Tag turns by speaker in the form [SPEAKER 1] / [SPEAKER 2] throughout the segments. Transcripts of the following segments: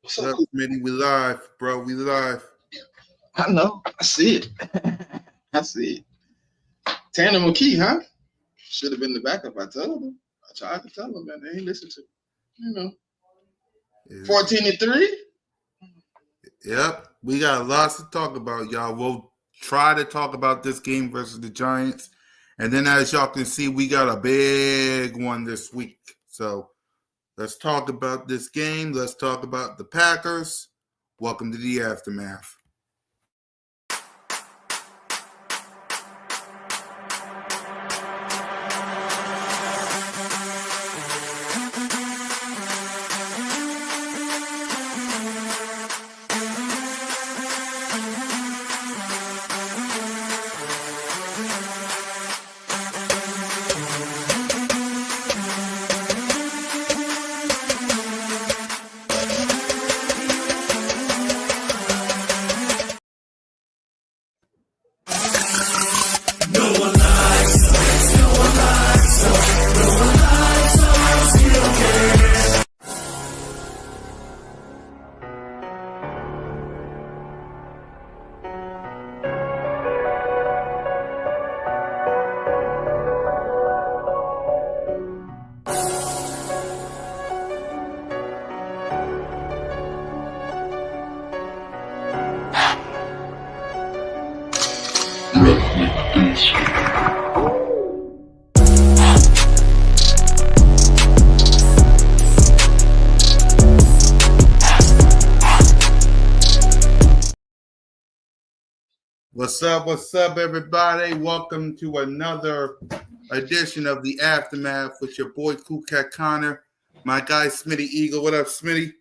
[SPEAKER 1] What's
[SPEAKER 2] What
[SPEAKER 1] up?
[SPEAKER 2] up, Smitty? We live, bro. We live.
[SPEAKER 1] I know. I see it. I see it. Tanner McKee, huh? Should have been the backup. I told him. I tried to tell him, man. They ain't listen to me. You know,
[SPEAKER 2] Yeah.
[SPEAKER 1] 14-3.
[SPEAKER 2] Yep. We got lots to talk about, y'all. We'll try to talk about this game versus the Giants. And then, as y'all can see, we got a big one this week. So let's talk about this game. Let's talk about the Packers. Welcome to the Aftermath. What's up, everybody? Welcome to another edition of the Aftermath with your boy Cool Cat Connor, my guy Smitty Eagle. What up, Smitty?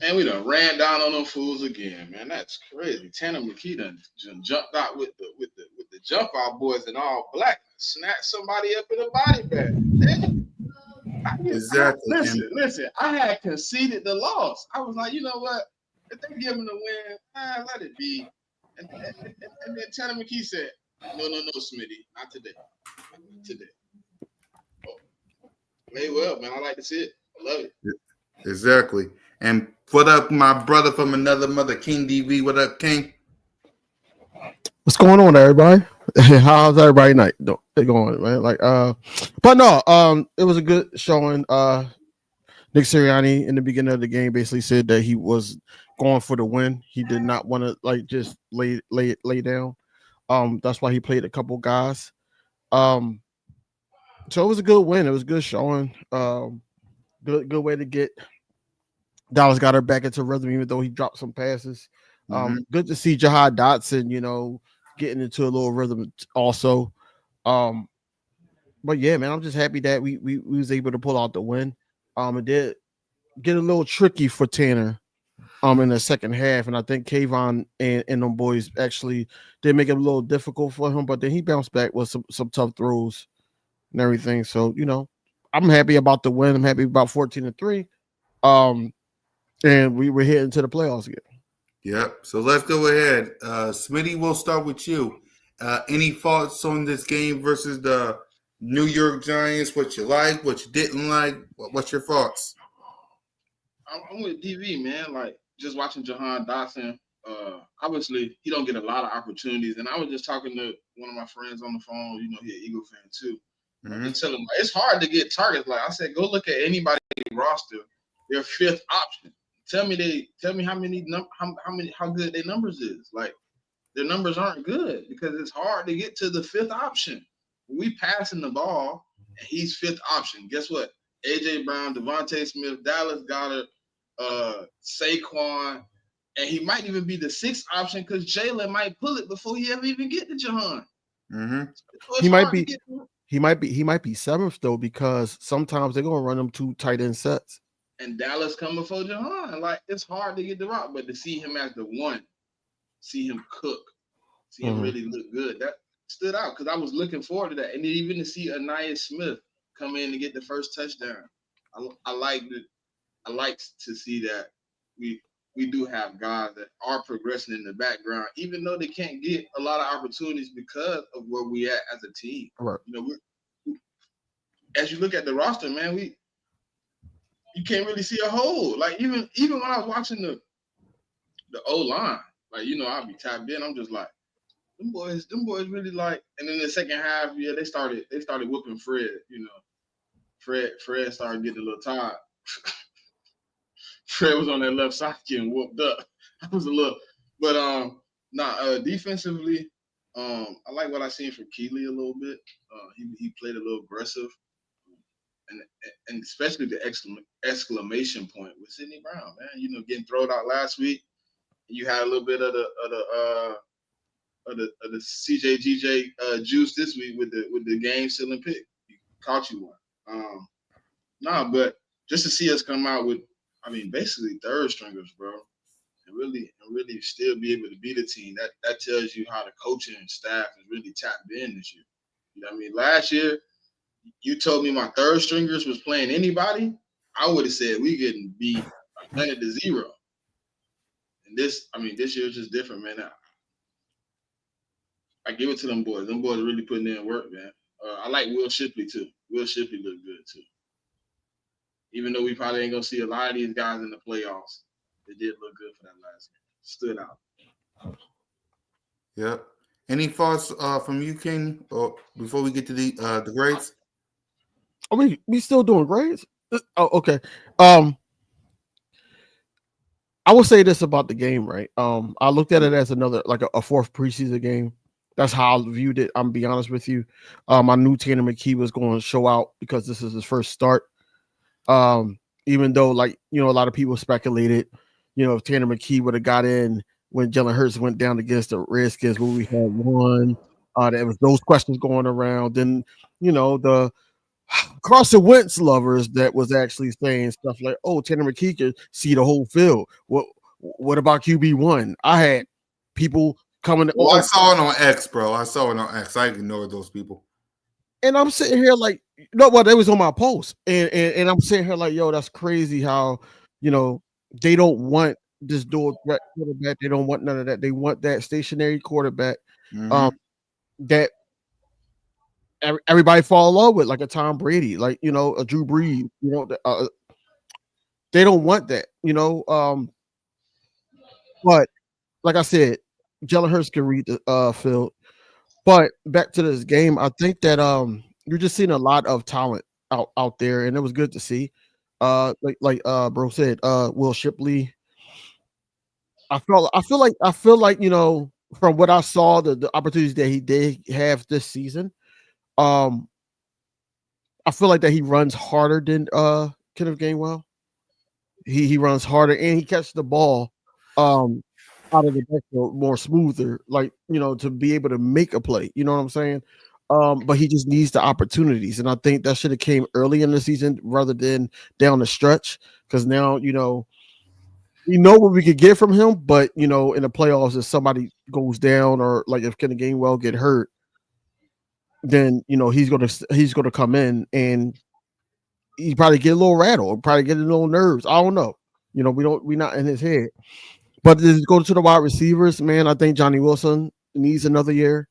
[SPEAKER 1] Man, we done ran down on them fools again, man. That's crazy. Tanner McKee done jumped out with the jump out boys in all black. Snatched somebody up in a body bag.
[SPEAKER 2] Exactly.
[SPEAKER 1] Listen. I had conceded the loss. I was like, you know what? If they give him the win, let it be. And then Tanner McKee said, no, Smitty, not today. Not today. Oh, very well, man. I like to see it. I love it.
[SPEAKER 2] Exactly. And what up, my brother from another mother, King DV? What up, King?
[SPEAKER 3] What's going on, everybody? How's everybody night going, man? But no, it was a good showing. Nick Sirianni in the beginning of the game basically said that he was going for the win. He did not want to just lay down. That's why he played a couple guys. So it was a good win. It was a good showing. Good way to get Dallas got her back into rhythm, even though he dropped some passes. Good to see Jahad Dotson, getting into a little rhythm also. But yeah, man, I'm just happy that we was able to pull out the win. It did get a little tricky for Tanner in the second half, and I think Kayvon and them boys actually did make it a little difficult for him, but then he bounced back with some tough throws and everything. So, I'm happy about the win. I'm happy about 14-3. And we were heading to the playoffs again.
[SPEAKER 2] Yep. So let's go ahead. Smitty, we'll start with you. Any thoughts on this game versus the New York Giants? What you like? What you didn't like? What's your thoughts?
[SPEAKER 1] I'm with DV, man. Like, just watching Jahan Dotson. Obviously, he don't get a lot of opportunities. And I was just talking to one of my friends on the phone. He's an Eagle fan too. Mm-hmm. Just tell him it's hard to get targets. Like I said, go look at anybody's roster. Their fifth option. Tell me how good their numbers is. Like, their numbers aren't good because it's hard to get to the fifth option. We passing the ball and he's fifth option. Guess what? AJ Brown, Devontae Smith, Dallas Goedert, Saquon, and he might even be the sixth option because Jalen might pull it before he ever even get to Jahan.
[SPEAKER 3] Mm-hmm. So he might be seventh though, because sometimes they're gonna run them two tight end sets.
[SPEAKER 1] And Dallas come before Jahan. Like, it's hard to get the rock, but to see him as the one, see him cook, see him really look good, that stood out because I was looking forward to that. And then even to see Anais Smith come in and get the first touchdown. I like to see that we do have guys that are progressing in the background, even though they can't get a lot of opportunities because of where we at as a team.
[SPEAKER 3] Right.
[SPEAKER 1] As you look at the roster, man, you can't really see a hole. Like even when I was watching the O line, like I'll be tapped in. I'm just like, them boys really like. And then the second half, yeah, they started whooping Fred. Fred started getting a little tired. Fred was on that left side getting whooped up. I was a little, but defensively, I like what I seen from Keeley a little bit. He played a little aggressive, and especially the exclamation point with Sidney Brown, man. Getting thrown out last week. You had a little bit of the CJGJ juice this week with the game sealing pick. He caught you one. But just to see us come out with, basically third stringers, bro, and really still be able to beat a team, that tells you how the coaching staff is really tapped in this year. You know what I mean? Last year, you told me my third stringers was playing anybody, I would have said we getting beat 100-0. And this year is just different, man. I give it to them boys. Them boys really putting in work, man. I like Will Shipley too. Will Shipley looked good too. Even though we probably ain't gonna see a lot of these guys in the playoffs, they did look good for that last game. Stood out.
[SPEAKER 2] Yep. Any thoughts from you, King, or before we get to the grades?
[SPEAKER 3] We still doing grades? Oh, okay. I will say this about the game, right? I looked at it as another like a fourth preseason game. That's how I viewed it. I'm gonna be honest with you. I knew Tanner McKee was going to show out because this is his first start. Even though, like, a lot of people speculated, if Tanner McKee would have got in when Jalen Hurts went down against the Redskins, where we had won, there was those questions going around. Then, the Carson Wentz lovers that was actually saying stuff like, "Oh, Tanner McKee could see the whole field." What about QB1? I had people coming.
[SPEAKER 2] Well, I saw it on X, bro. I saw it on X. I ignored those people.
[SPEAKER 3] And I'm sitting here like, they was on my post, and I'm sitting here like, yo, that's crazy how, they don't want this dual threat quarterback. They don't want none of that. They want that stationary quarterback, that everybody fall in love with, like a Tom Brady, like a Drew Brees. They don't want that, But like I said, Jalen Hurts can read the field. But back to this game, I think that you're just seeing a lot of talent out there, and it was good to see. Like bro said, Will Shipley. I feel like from what I saw, the opportunities that he did have this season, I feel like that he runs harder than Kenneth Gainwell. He runs harder and he catches the ball out of the backfield more smoother, like to be able to make a play. You know what I'm saying? But he just needs the opportunities, and I think that should have came early in the season rather than down the stretch. Because now we know what we could get from him, but in the playoffs, if somebody goes down or like if Kenny Gainwell get hurt, then he's gonna come in and he probably get a little rattled, probably get a little nerves. I don't know. We're not in his head. But to go to the wide receivers, man, I think Johnny Wilson needs another year.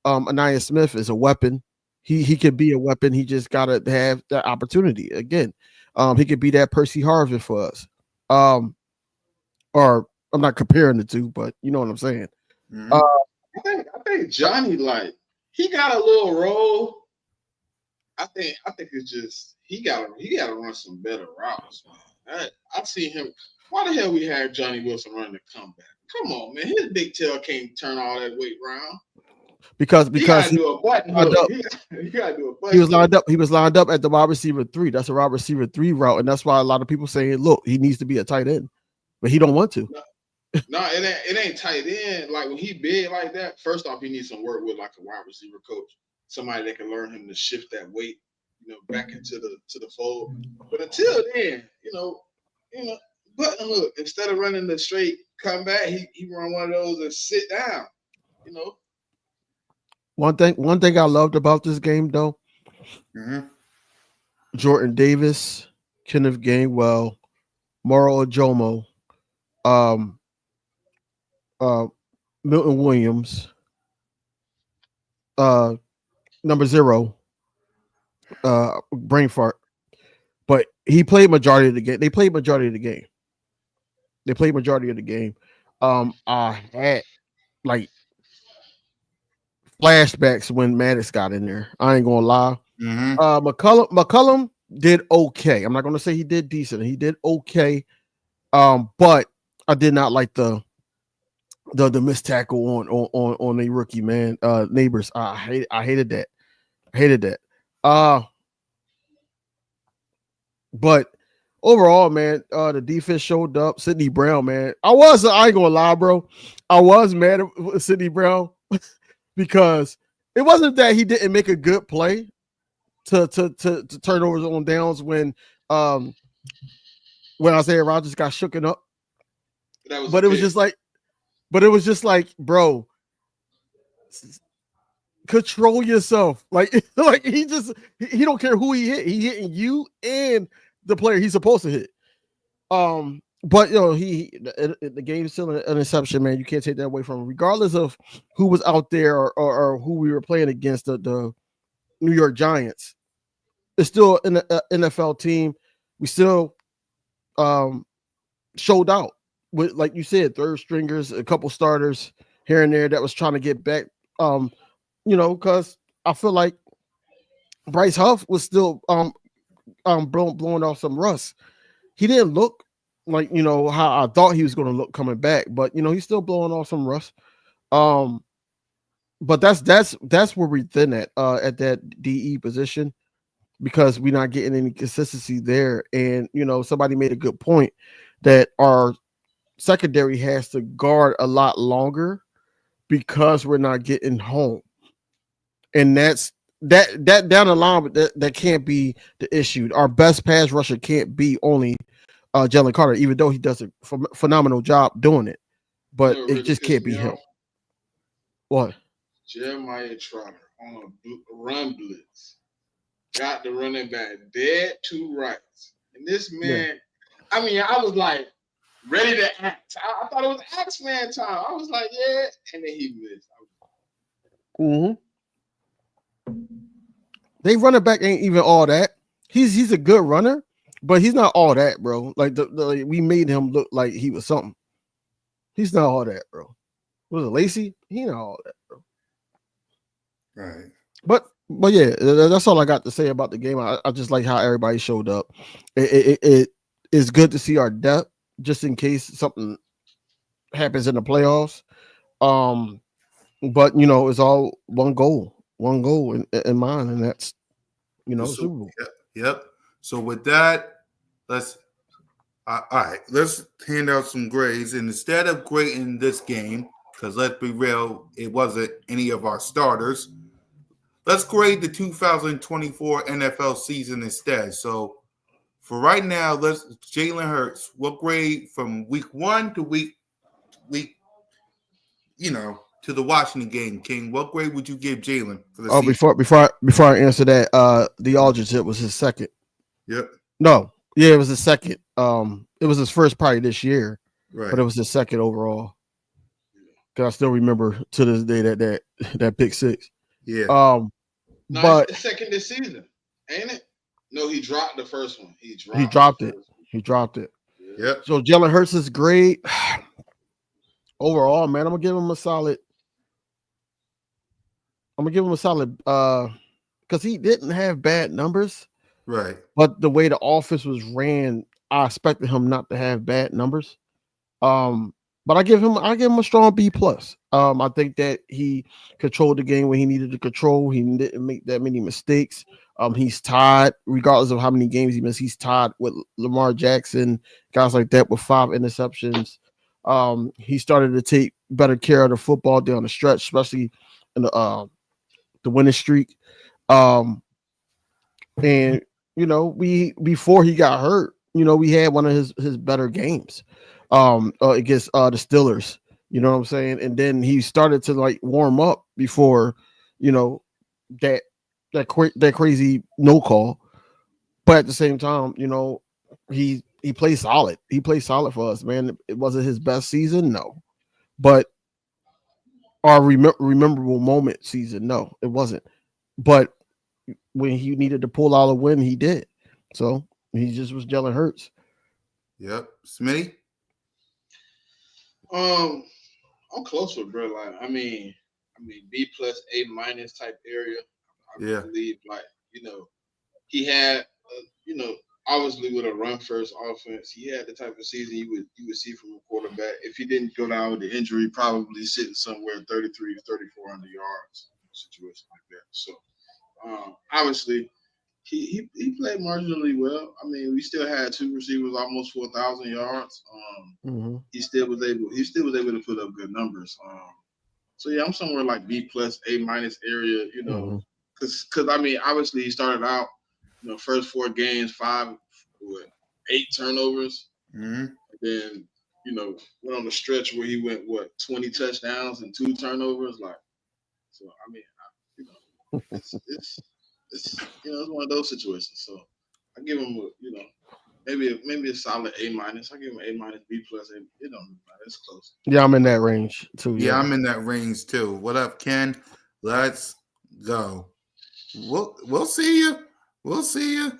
[SPEAKER 3] Anaya Smith is a weapon. He could be a weapon. He just gotta have that opportunity again. He could be that Percy Harvin for us. Or I'm not comparing the two, but you know what I'm saying.
[SPEAKER 1] Mm-hmm. I think Johnny, like, he got a little role. I think it's just he gotta run some better routes, man. I see him. Why the hell we had Johnny Wilson running the comeback? Come on, man. His big tail can't turn all that weight around.
[SPEAKER 3] Because
[SPEAKER 1] he gotta do a button hook. He gotta do a button.
[SPEAKER 3] He was lined up. He was lined up at the wide receiver 3. That's a wide receiver 3 route, and that's why a lot of people saying, "Look, he needs to be a tight end," but he don't want to.
[SPEAKER 1] No, it ain't tight end. Like when he big like that, first off, he needs some work with like a wide receiver coach, somebody that can learn him to shift that weight, back into the fold. But until then, button hook. Instead of running the straight comeback, he run one of those and sit down.
[SPEAKER 3] One thing I loved about this game though, Jordan Davis, Kenneth Gainwell, Moro Ojomo, Milton Williams, number 0, brain fart. But he played majority of the game. They played majority of the game. They played majority of the game. I had like flashbacks when Maddox got in there. I ain't gonna lie. McCullum did okay. I'm not gonna say he did decent. He did okay. But I did not like the missed tackle on a rookie, man. Neighbors. I hated that. I hated that. But overall, man, the defense showed up. Sidney Brown, man. I ain't gonna lie, bro. I was mad at Sidney Brown because it wasn't that he didn't make a good play to turnovers on downs when Isaiah Rodgers got shooken up. But it was just like, bro, control yourself. Like he don't care who he hit. He hitting you and the player he's supposed to hit. But the game's still an interception, man. You can't take that away from him, regardless of who was out there or who we were playing against. The New York Giants. It's still an NFL team. We still showed out with, like you said, third stringers, a couple starters here and there that was trying to get back. Because I feel like Bryce Huff was still blowing off some rust. He didn't look like how I thought he was going to look coming back, but he's still blowing off some rust. But that's where we're thin at that DE position, because we're not getting any consistency there. And somebody made a good point that our secondary has to guard a lot longer because we're not getting home. And that's that down the line, that can't be the issue. Our best pass rusher can't be only Jalen Carter, even though he does a phenomenal job doing it. But it just can't be him. What?
[SPEAKER 1] Jeremiah Trotter on a run blitz got the running back dead to rights. And this man, I mean, I was like ready to act. I thought it was X-Man time. I was like, yeah. And then he missed.
[SPEAKER 3] Mm-hmm. They running back ain't even all that. He's a good runner, but he's not all that, bro. Like we made him look like he was something. He's not all that, bro. Was it Lacey? He not all that, bro.
[SPEAKER 2] Right.
[SPEAKER 3] But yeah, that's all I got to say about the game. I just like how everybody showed up. It is good to see our depth, just in case something happens in the playoffs. But it's all one goal in mind, and that's Super Bowl.
[SPEAKER 2] Yep. So with that, let's hand out some grades. And instead of grading this game, because let's be real, it wasn't any of our starters, let's grade the 2024 NFL season instead. So for right now, Jalen Hurts, what grade from week 1 to week to the Washington game, King? What grade would you give Jalen for the season?
[SPEAKER 3] Before I answer that, the Aldridge hit was his second.
[SPEAKER 2] Yep.
[SPEAKER 3] No, yeah, it was his second. It was his first probably this year,
[SPEAKER 2] right?
[SPEAKER 3] But it was his second overall. Cause I still remember to this day that pick six.
[SPEAKER 2] Yeah.
[SPEAKER 3] But
[SPEAKER 1] the second this season, ain't it? No, he dropped the first one. He
[SPEAKER 3] dropped it. He dropped it.
[SPEAKER 2] Yep.
[SPEAKER 3] So Jalen Hurts is great overall, man. I'm gonna give him a solid. Because he didn't have bad numbers.
[SPEAKER 2] Right.
[SPEAKER 3] But the way the offense was ran, I expected him not to have bad numbers. But I give him a strong B+. I think that he controlled the game when he needed to control. He didn't make that many mistakes. He's tied, regardless of how many games he missed, he's tied with Lamar Jackson, guys like that, with 5 interceptions. He started to take better care of the football down the stretch, especially in the winning streak. And we before he got hurt, we had one of his better games against the Steelers. You know what I'm saying? And then he started to like warm up before, that crazy no call. But at the same time, he played solid. He played solid for us, man. It wasn't his best season, no. But our rememberable moment season, no, it wasn't. But when he needed to pull out a win, he did. So He just was Jalen Hurts.
[SPEAKER 2] Yep. Smitty?
[SPEAKER 1] I'm close with bro. Like, I mean, B plus A minus type area. I believe, like, he had, obviously with a run first offense, he had the type of season you would see from a quarterback. If he didn't go down with the injury, probably sitting somewhere 33, 3,400 yards, situation like that. So, obviously, he played marginally well. I mean, we still had two receivers almost 4,000 yards. He still was able to put up good numbers. So yeah, I'm somewhere like B plus A minus area. Because I mean, obviously he started out, first 4 games, 8 turnovers.
[SPEAKER 2] Mm-hmm.
[SPEAKER 1] Then went on the stretch where he went 20 touchdowns and 2 turnovers. Like, so I mean, it's it's one of those situations. So I give him maybe a solid A minus. I give him A minus, B plus. It's close.
[SPEAKER 3] Yeah, I'm in that range too.
[SPEAKER 2] Yeah, I'm in that range too. What up, Ken? Let's go. We'll see you. We'll see you.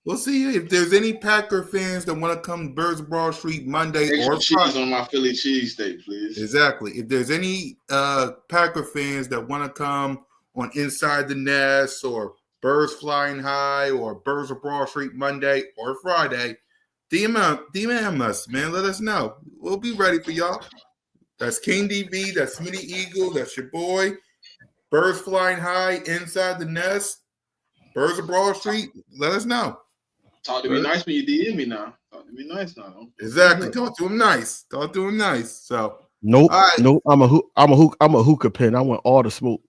[SPEAKER 2] We'll see you. If there's any Packer fans that want to come to Birds Broad Street Monday
[SPEAKER 1] Extra
[SPEAKER 2] or
[SPEAKER 1] cheese
[SPEAKER 2] Friday,
[SPEAKER 1] on my Philly cheesesteak, please.
[SPEAKER 2] Exactly. If there's any Packer fans that want to come on Inside the Nest or Birds Flying High or Birds of Broad Street Monday or Friday, DM us, man. Let us know. We'll be ready for y'all. That's King DB. That's Smitty Eagle. That's your boy. Birds Flying High, Inside the Nest, Birds of Broad Street. Let us know.
[SPEAKER 1] Talk to me nice when you DM me now. Talk to me nice now.
[SPEAKER 2] Exactly. Talk to him nice. Talk to him nice. So
[SPEAKER 3] nope. I'm a hookah pin. I want all the smoke.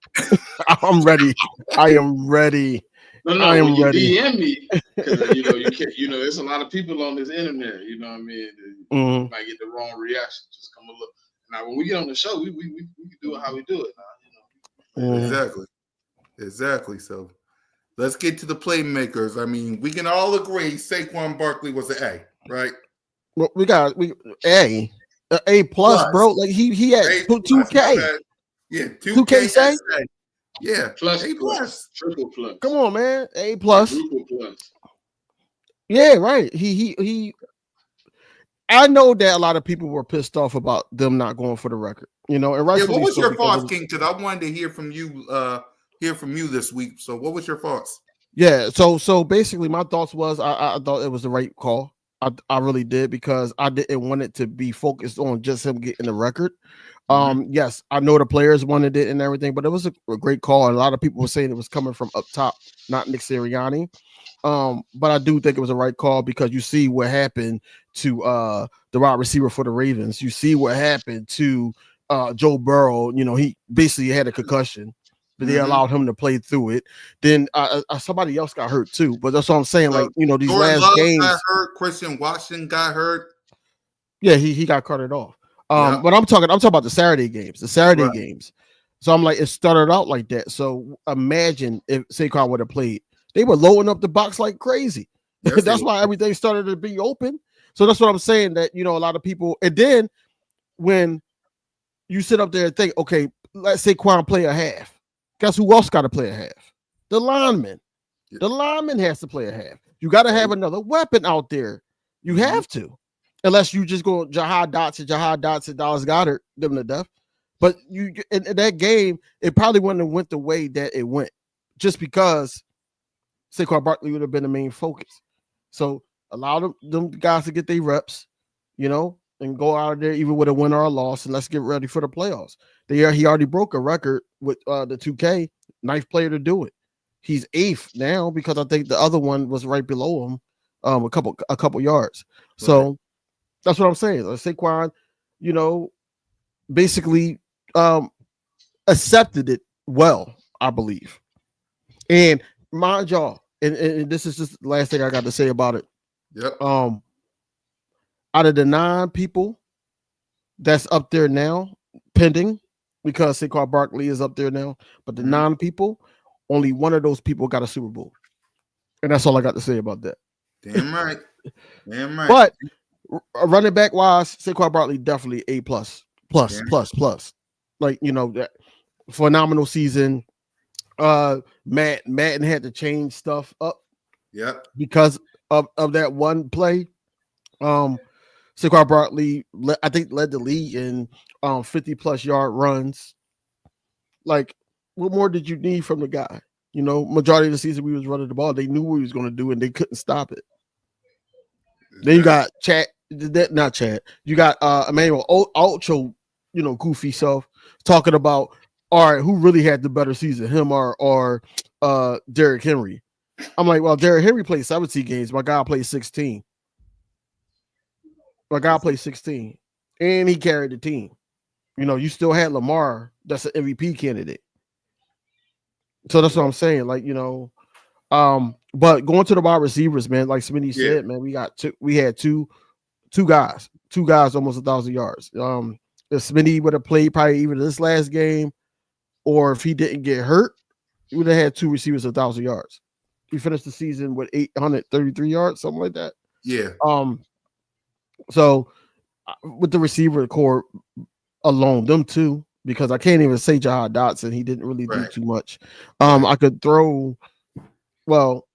[SPEAKER 3] I'm ready. I am ready.
[SPEAKER 1] No, I am ready. DM me, because you can't. There's a lot of people on this internet. You know what I mean? You might get the wrong reaction. Just come a look. Now, when we get on the show, we can do it how we do it now.
[SPEAKER 2] Exactly. So let's get to the playmakers. I mean, we can all agree Saquon Barkley was an A, right?
[SPEAKER 3] Well, we A plus, bro. Like he had 2K.
[SPEAKER 2] Yeah, 2K
[SPEAKER 3] say?
[SPEAKER 2] Yeah,
[SPEAKER 1] plus
[SPEAKER 2] A plus,
[SPEAKER 1] triple plus.
[SPEAKER 3] Come on, man, A plus.
[SPEAKER 1] Triple plus.
[SPEAKER 3] Yeah, right. He. I know that a lot of people were pissed off about them not going for the record. And rightfully.
[SPEAKER 2] What was your thoughts, King? Because I wanted to hear from you. Hear from you this week. So, what was your thoughts?
[SPEAKER 3] Yeah. So basically, my thoughts was I thought it was the right call. I really did, because I didn't want it to be focused on just him getting the record. Yes, I know the players wanted it and everything, but it was a great call. And a lot of people were saying it was coming from up top, not Nick Sirianni. But I do think it was a right call, because you see what happened to the wide receiver for the Ravens. You see what happened to Joe Burrow. He basically had a concussion, but they allowed him to play through it. Then somebody else got hurt too. But that's what I'm saying. Like, these Jordan last Love games
[SPEAKER 2] got hurt. Christian Watson got hurt.
[SPEAKER 3] Yeah, he got carted off. But I'm talking about the Saturday games. Games. So I'm like, it started out like that. So imagine if Saquon would have played. They were loading up the box like crazy. Yes, that's why everything started to be open. So that's what I'm saying, that a lot of people. And then when you sit up there and think, okay, let's say Saquon play a half. Guess who else got to play a half? The lineman. Yeah. The lineman has to play a half. You got to have another weapon out there. You have to. Unless you just go Jahan Dotson, Dallas Goedert, them to death. But you in that game, it probably wouldn't have went the way that it went, just because Saquon Barkley would have been the main focus. So allow them guys to get their reps, and go out of there even with a win or a loss, and let's get ready for the playoffs. He already broke a record with the 2K, ninth player to do it. He's 8th now, because I think the other one was right below him, a couple yards. Right. So that's what I'm saying. Saquon, basically accepted it well, I believe. And mind y'all, and this is just the last thing I got to say about it.
[SPEAKER 2] Yep.
[SPEAKER 3] Out of the 9 people that's up there now, pending, because Saquon Barkley is up there now, but the 9 people, only one of those people got a Super Bowl. And that's all I got to say about that.
[SPEAKER 2] Damn right. Damn right.
[SPEAKER 3] But running back wise, Saquon Barkley definitely A plus. Like, that phenomenal season. Madden had to change stuff up.
[SPEAKER 2] Yep.
[SPEAKER 3] Because of that one play. Saquon Barkley, I think, led the league in 50+ yard runs. Like, what more did you need from the guy? You know, majority of the season we was running the ball. They knew what he was going to do, and they couldn't stop it. Then you got not Chad. You got Emmanuel Ultra, goofy self talking about, all right, who really had the better season, him or Derrick Henry? I'm like, well, Derrick Henry played 17 games. My guy played 16. And he carried the team. You still had Lamar. That's an MVP candidate. So that's what I'm saying. Like, but going to the wide receivers, man, like Smitty said, man, we had two guys almost 1,000 yards. If Smitty would have played probably even this last game, or if he didn't get hurt, he would have had two receivers 1,000 yards. He finished the season with 833 yards, something like that.
[SPEAKER 2] Yeah.
[SPEAKER 3] So with the receiver core alone, them two, because I can't even say Jahan Dotson. He didn't really do too much. I could throw, well,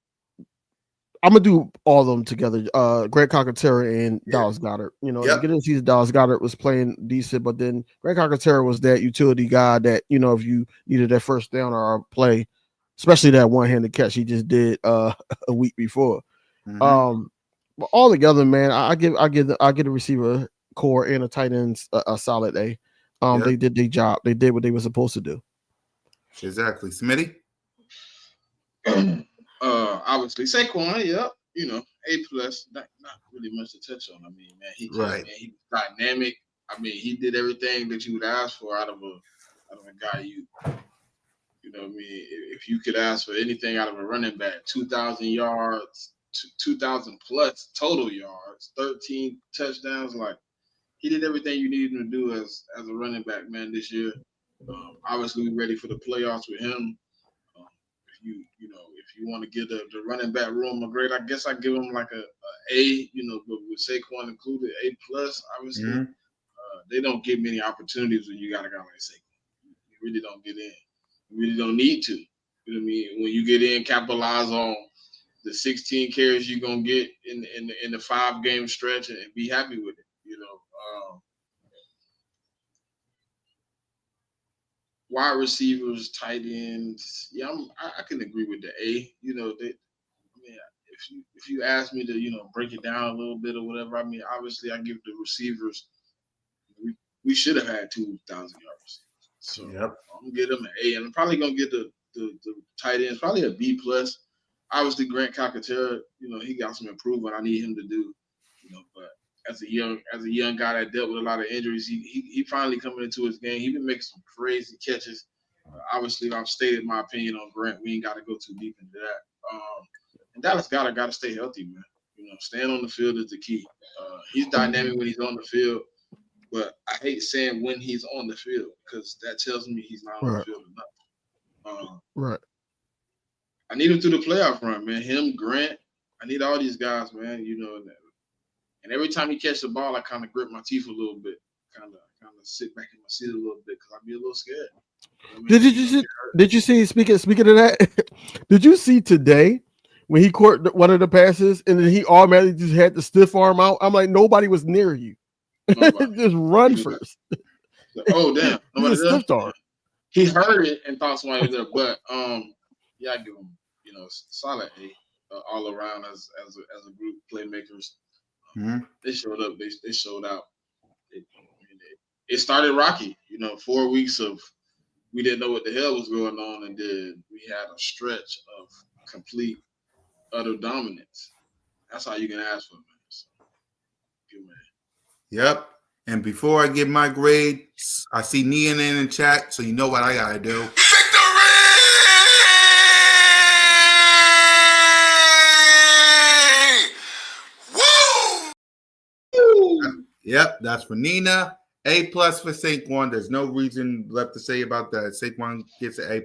[SPEAKER 3] I'm gonna do all of them together. Greg Calcaterra and Dallas Goedert. Beginning of the season, Dallas Goedert was playing decent, but then Greg Calcaterra was that utility guy that, if you needed that first down or a play, especially that one-handed catch he just did a week before. But all together, man, I give a receiver core and a tight end a solid A. They did their job. They did what they were supposed to do.
[SPEAKER 2] Exactly. Smitty?
[SPEAKER 1] Obviously Saquon, A+, not really much to touch on. I mean, man, he was dynamic. I mean, he did everything that you would ask for out of a guy you know what I mean, if you could ask for anything out of a running back, 2,000 yards, 2,000 plus total yards, 13 touchdowns, like he did everything you needed him to do as a running back, man, this year. Obviously we're ready for the playoffs with him. If you want to give the running back room a grade, I guess I give him like a A, but with Saquon included, A+, obviously. They don't get many opportunities when you got a guy like Saquon. You really don't get in. You really don't need to. You know what I mean? When you get in, capitalize on the 16 carries you're gonna get in the 5-game stretch and be happy with it. Wide receivers, tight ends. Yeah, I can agree with the A. If you ask me to break it down a little bit or whatever, I mean, obviously I give the receivers. We should have had 2,000 yards. So I'm gonna get them an A, and I'm probably gonna get the tight ends probably a B+. Obviously, Grant Calcaterra, he got some improvement I need him to do. But as a young guy that dealt with a lot of injuries, he finally coming into his game. He been making some crazy catches. Obviously, I've stated my opinion on Grant. We ain't got to go too deep into that. And Dallas got to stay healthy, man. Staying on the field is the key. He's dynamic when he's on the field, but I hate saying when he's on the field because that tells me he's not on the field enough.
[SPEAKER 3] Right.
[SPEAKER 1] I need him through the playoff run, man. Him, Grant, I need all these guys, man. And every time he catch the ball, I kind of grip my teeth a little bit, kind of sit back in my seat a little bit because I'd be a little scared.
[SPEAKER 3] Did you see? Speaking of that, did you see today when he caught one of the passes and then he automatically just had the stiff arm out? I'm like, nobody was near you. Just run first.
[SPEAKER 1] Oh damn!
[SPEAKER 3] Nobody stiff arm.
[SPEAKER 1] He heard it and thought somebody was there, but I give him solid A all around as a group playmakers. They showed up. They showed out. It started rocky. 4 weeks of we didn't know what the hell was going on, and then we had a stretch of complete, utter dominance. That's all you can ask for, man. So, good man.
[SPEAKER 2] Yep. And before I give my grade, I see Nian in the chat, so you know what I gotta do. Victory! Woo! Yep, that's for Nina. A+ for Saquon. There's no reason left to say about that. Saquon gets an A+.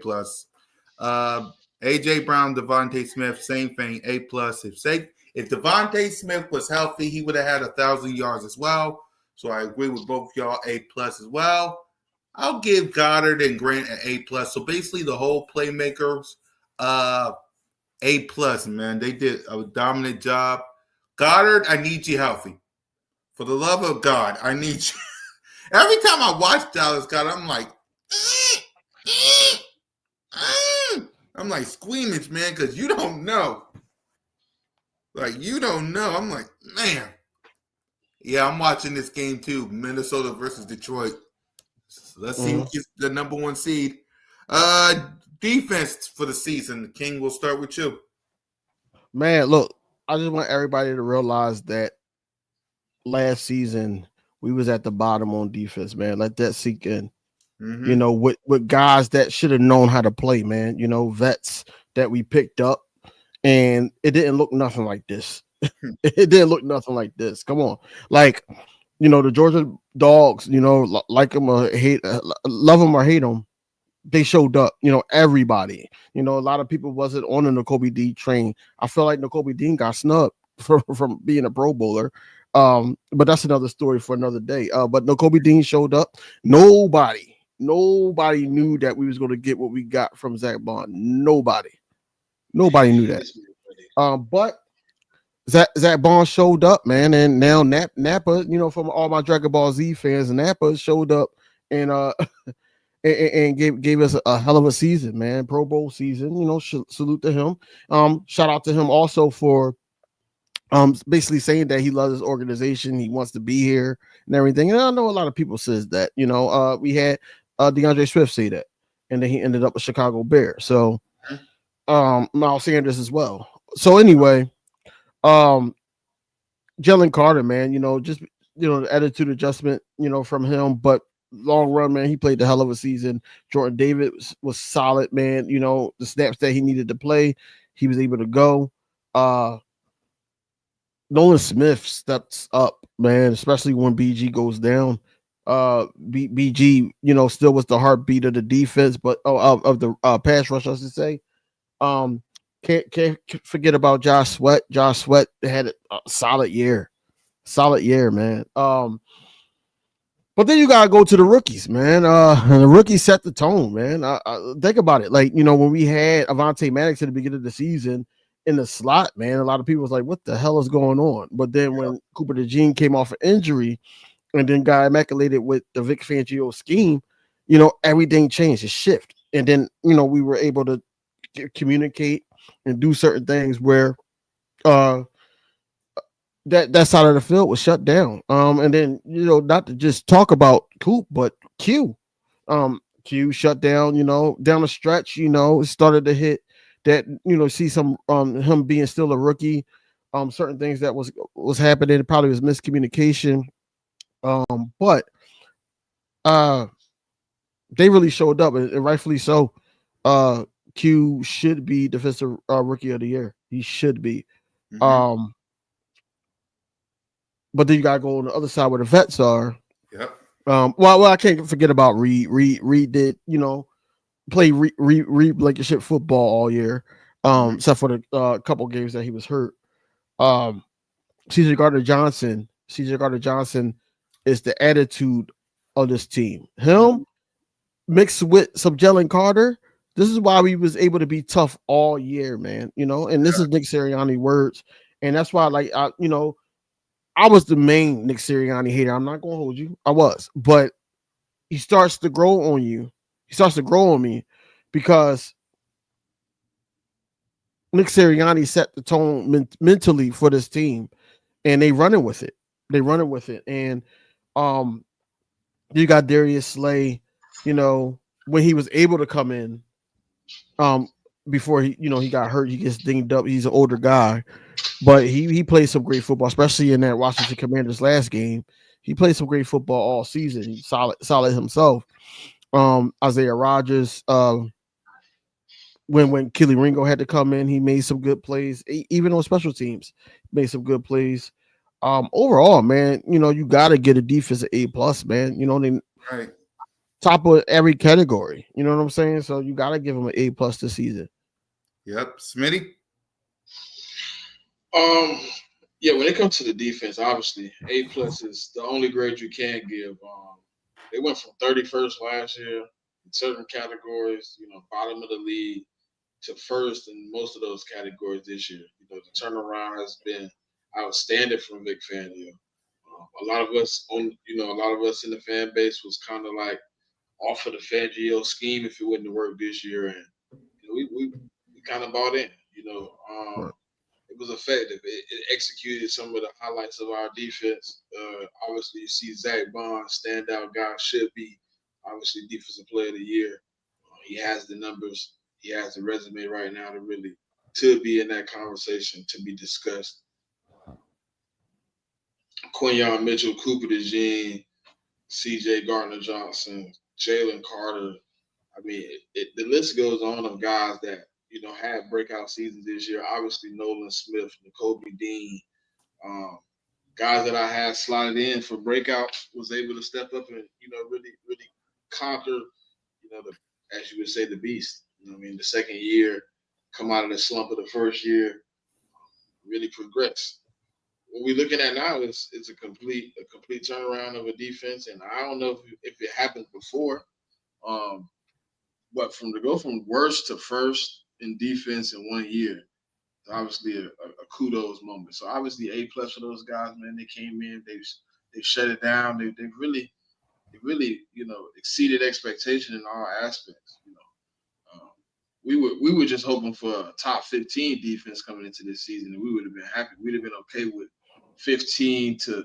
[SPEAKER 2] AJ Brown, Devontae Smith, same thing. A+. If Devontae Smith was healthy, he would have had 1,000 yards as well. So I agree with both y'all. A+ as well. I'll give Goddard and Grant an A+. So basically, the whole playmakers A+, man. They did a dominant job. Goddard, I need you healthy. For the love of God, I need you. Every time I watch Dallas Goddard, I'm like, I'm like squeamish, man, because you don't know. Like, you don't know. I'm like, man. Yeah, I'm watching this game too. Minnesota versus Detroit. So let's see who gets the number one seed. Defense for the season. King, we'll start with you.
[SPEAKER 3] Man, look, I just want everybody to realize that last season we was at the bottom on defense, man. Let that sink in. You know, with guys that should have known how to play, man. You know, vets that we picked up, and it didn't look nothing like this. It didn't look nothing like this. Come on, like, you know, the Georgia Dogs. You know, like them or hate, love them or hate them, they showed up. You know, everybody. You know, a lot of people wasn't on the N'Kobe Dean train. I feel like N'Kobe Dean got snubbed from being a Pro Bowler. But that's another story for another day. But N'Kobe Dean showed up. Nobody knew that we was going to get what we got from Zach Bond. Nobody knew that. But Zach Bond showed up, man, and now Napa, you know, from all my Dragon Ball Z fans, Napa showed up and and gave us a hell of a season, man. Pro Bowl season, you know. Salute to him. Shout out to him also for basically saying that he loves his organization, he wants to be here and everything. And I know a lot of people says that, you know. We had DeAndre Swift say that, and then he ended up a Chicago Bear. So Miles Sanders as well. So anyway, Jalen Carter, man, you know, just, you know, the attitude adjustment, you know, from him, but long run, man, he played the hell of a season. Jordan David was solid, man. You know, the snaps that he needed to play, he was able to go. Nolan Smith steps up, man, especially when BG goes down. BG, you know, still was the heartbeat of the defense, but of the pass rush, I should say. Can't forget about Josh Sweat. Josh Sweat had a solid year, man. But then you gotta go to the rookies, man. And the rookies set the tone, man. Think about it. Like, you know, when we had Avonte Maddox at the beginning of the season in the slot, man, a lot of people was like, "What the hell is going on?" But then when Cooper DeJean came off an injury, and then got immaculated with the Vic Fangio scheme, you know, everything changed, it shift, and then, you know, we were able to communicate and do certain things where that side of the field was shut down. And then, you know, not to just talk about Coop, but Q. Q shut down, you know, down the stretch, you know, started to hit that, you know, see some him being still a rookie, certain things that was happening. It probably was miscommunication. But they really showed up, and rightfully so. Q should be defensive rookie of the year. He should be. But then you gotta go on the other side where the vets are.
[SPEAKER 2] Yep.
[SPEAKER 3] Well, I can't forget about Reed. Reed did, you know, play Reed Blankenship football all year, except for the couple games that he was hurt. CJ Gardner Johnson is the attitude of this team. Him mixed with some Jalen Carter. This is why we was able to be tough all year, man. You know, and this is Nick Sirianni words, and that's why, like, you know, I was the main Nick Sirianni hater. I'm not gonna hold you. I was, but he starts to grow on you. He starts to grow on me because Nick Sirianni set the tone mentally for this team, and they running with it. And you got Darius Slay. You know, when he was able to come in, before he got hurt, he gets dinged up. He's an older guy, but he played some great football, especially in that Washington Commanders last game. He played some great football all season. He's solid himself. Isaiah Rodgers, when Kelly Ringo had to come in, he made some good plays. Even on special teams, made some good plays. Overall, man, you know, you got to get a defense at A+, man. You know, they top of every category. You know what I'm saying? So you got to give them an A+ this season.
[SPEAKER 2] Yep. Smitty?
[SPEAKER 1] Yeah, when it comes to the defense, obviously A+ is the only grade you can give. They went from 31st last year in certain categories, you know, bottom of the league. to first in most of those categories this year. The turnaround has been outstanding from Vic Fangio. A lot of us a lot of us in the fan base was kind of like off of the Fangio scheme if it wouldn't have worked this year, and we kind of bought in.
[SPEAKER 3] Right.
[SPEAKER 1] It was effective. It executed some of the highlights of our defense. Obviously, you see Zach Bond, standout guy, should be obviously defensive player of the year. He has the numbers. He has the resume right now to be in that conversation, to be discussed. Quinyon Mitchell, Cooper DeJean, C.J. Gardner Johnson, Jalen Carter. I mean, the list goes on of guys that had breakout seasons this year. Obviously, Nolan Smith, N'Kobe Dean, um, guys that I had slotted in for breakouts was able to step up and really really conquer as you would say, the beast. I mean, the second year, come out of the slump of the first year, really progress. What we're looking at now is a complete turnaround of a defense, and I don't know if it happened before. Um, but to go from worst to first in defense in 1 year, is obviously a kudos moment. So obviously A+ for those guys, man. They came in, they shut it down. They really exceeded expectation in all aspects. Um, we were just hoping for a top 15 defense coming into this season, and we would have been happy. We'd have been okay with 15 to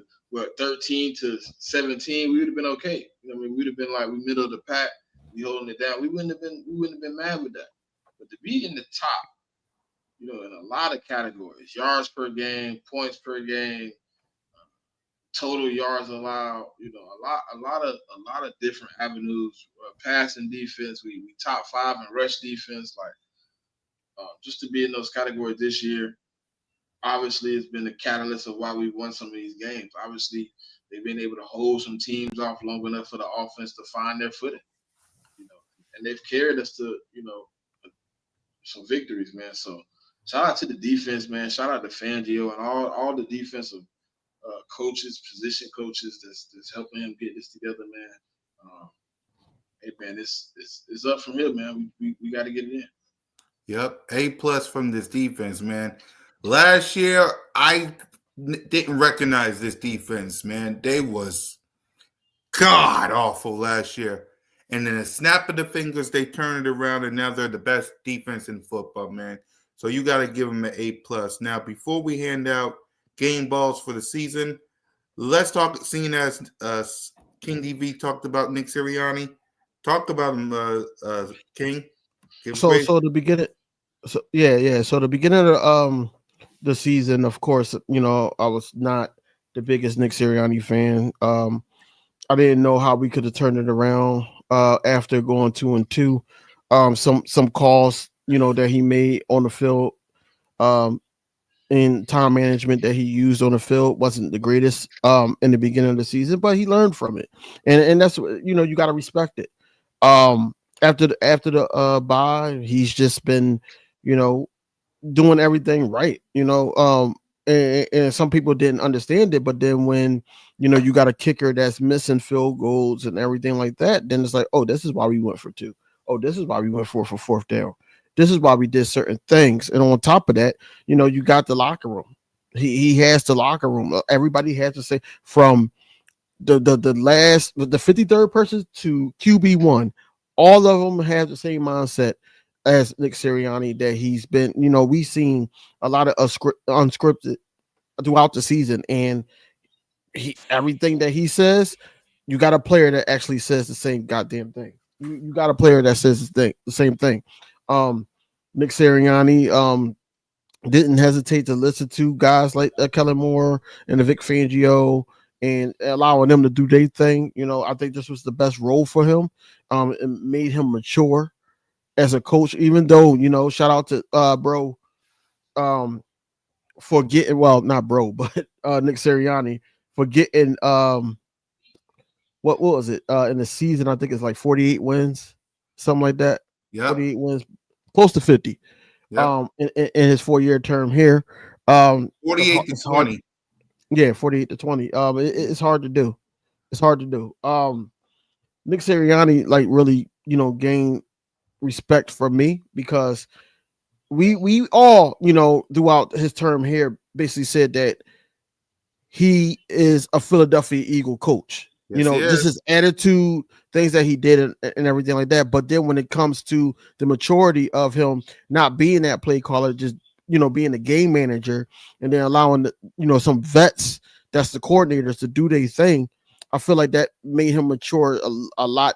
[SPEAKER 1] 13 to 17. We would have been okay. I mean, we'd have been like we middle of the pack, we holding it down. We wouldn't have been mad with that. But to be in the top, in a lot of categories, yards per game, points per game, total yards allowed, a lot of different avenues. Passing defense, we top 5 in rush defense. Like just to be in those categories this year, obviously it's been the catalyst of why we won some of these games. Obviously, they've been able to hold some teams off long enough for the offense to find their footing, and they've carried us to some victories, man. So shout out to the defense, man. Shout out to Fangio and all the defensive coaches, position coaches that's helping him get this together, man. Hey, man, it's up from here, man. We got to get it in.
[SPEAKER 2] Yep, A+ from this defense, man. Last year, I didn't recognize this defense, man. They was god awful last year. And then a snap of the fingers, they turned it around, and now they're the best defense in football, man. So you got to give them an A+. Now, before we hand out game balls for the season, let's talk, seeing as King DV talked about Nick Sirianni. Talk about him, King.
[SPEAKER 3] So the beginning, So the beginning of the season, of course, I was not the biggest Nick Sirianni fan. I didn't know how we could have turned it around after going 2-2. Some calls, that he made on the field, in time management that he used on the field wasn't the greatest in the beginning of the season, but he learned from it, and that's you got to respect it. After the bye, he's just been doing everything right, and some people didn't understand it, but then when you got a kicker that's missing field goals and everything like that, then it's like, oh, this is why we went for 2. Oh, this is why we went for fourth down. This is why we did certain things. And on top of that, you got the locker room. He has the locker room. Everybody has to say, from the 53rd person to QB1, all of them have the same mindset as Nick Sirianni, that he's been, we've seen a lot of unscripted throughout the season, and everything that he says, you got a player that actually says the same goddamn thing. You got a player that says the same thing. Nick Sirianni didn't hesitate to listen to guys like Kellen Moore and the Vic Fangio, and allowing them to do their thing. I think this was the best role for him. It made him mature as a coach, even though, shout out to bro, for getting, well, not bro, but Nick Sirianni for getting what was it in the season? I think it's like 48 wins, something like that.
[SPEAKER 2] Yep.
[SPEAKER 3] 48 wins, close to 50.
[SPEAKER 2] Yep.
[SPEAKER 3] In his 4-year term here.
[SPEAKER 2] 48 to 20.
[SPEAKER 3] Yeah, 48 to 20. It's hard to do. It's hard to do. Nick Sirianni, like, really, gained respect from me because we all, throughout his term here, basically said that he is a Philadelphia Eagle coach.
[SPEAKER 2] Yes, he
[SPEAKER 3] Just his
[SPEAKER 2] is.
[SPEAKER 3] attitude, things that he did, and everything like that. But then when it comes to the maturity of him not being that play caller, just being the game manager, and then allowing some vets that's the coordinators to do their thing, I feel like that made him mature a lot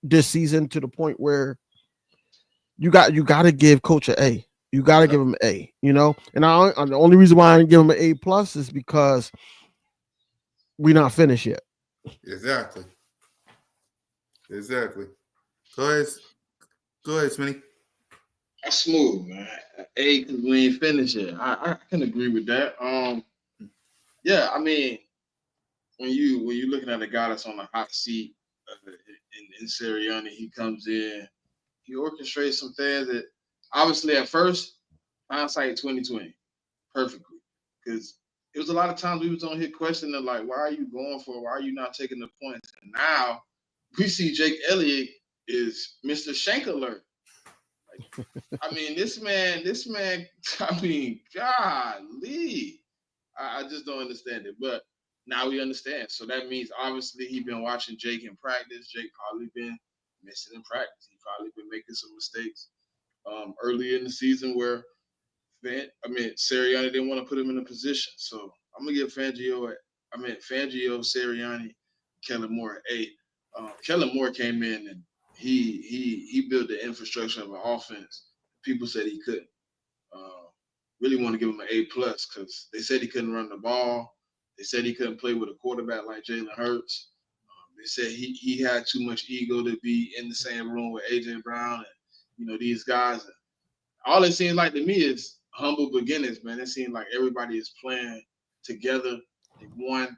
[SPEAKER 3] this season, to the point where you got to give Coach an A. You got to give him an A. And the only reason why I didn't give him an A+ is because we're not finished yet.
[SPEAKER 2] Exactly. Go ahead, Smitty.
[SPEAKER 1] That's smooth, man. A, because we ain't finished yet. I can agree with that. Yeah, I mean, when you're looking at a guy that's on the hot seat in Sirianni, he comes in, he orchestrates some things that obviously at first hindsight 2020 perfectly, because it was a lot of times we was on here questioning like, why are you going for it? Why are you not taking the points? And now we see Jake Elliott is Mr. Shank Alert. Like, I mean, this man, I mean, golly. I just don't understand it. But now we understand. So that means obviously he been watching Jake in practice. Jake probably been missing in practice. He probably been making some mistakes early in the season where Sirianni didn't want to put him in a position. So I'm gonna give Fangio, Sirianni, Kellen Moore an A. Kellen Moore came in and he built the infrastructure of an offense. People said he couldn't. Uh, really want to give him an A+ because they said he couldn't run the ball. They said he couldn't play with a quarterback like Jalen Hurts. They said he had too much ego to be in the same room with AJ Brown and these guys. All it seems like to me is humble beginnings, man. It seems like everybody is playing together. They won.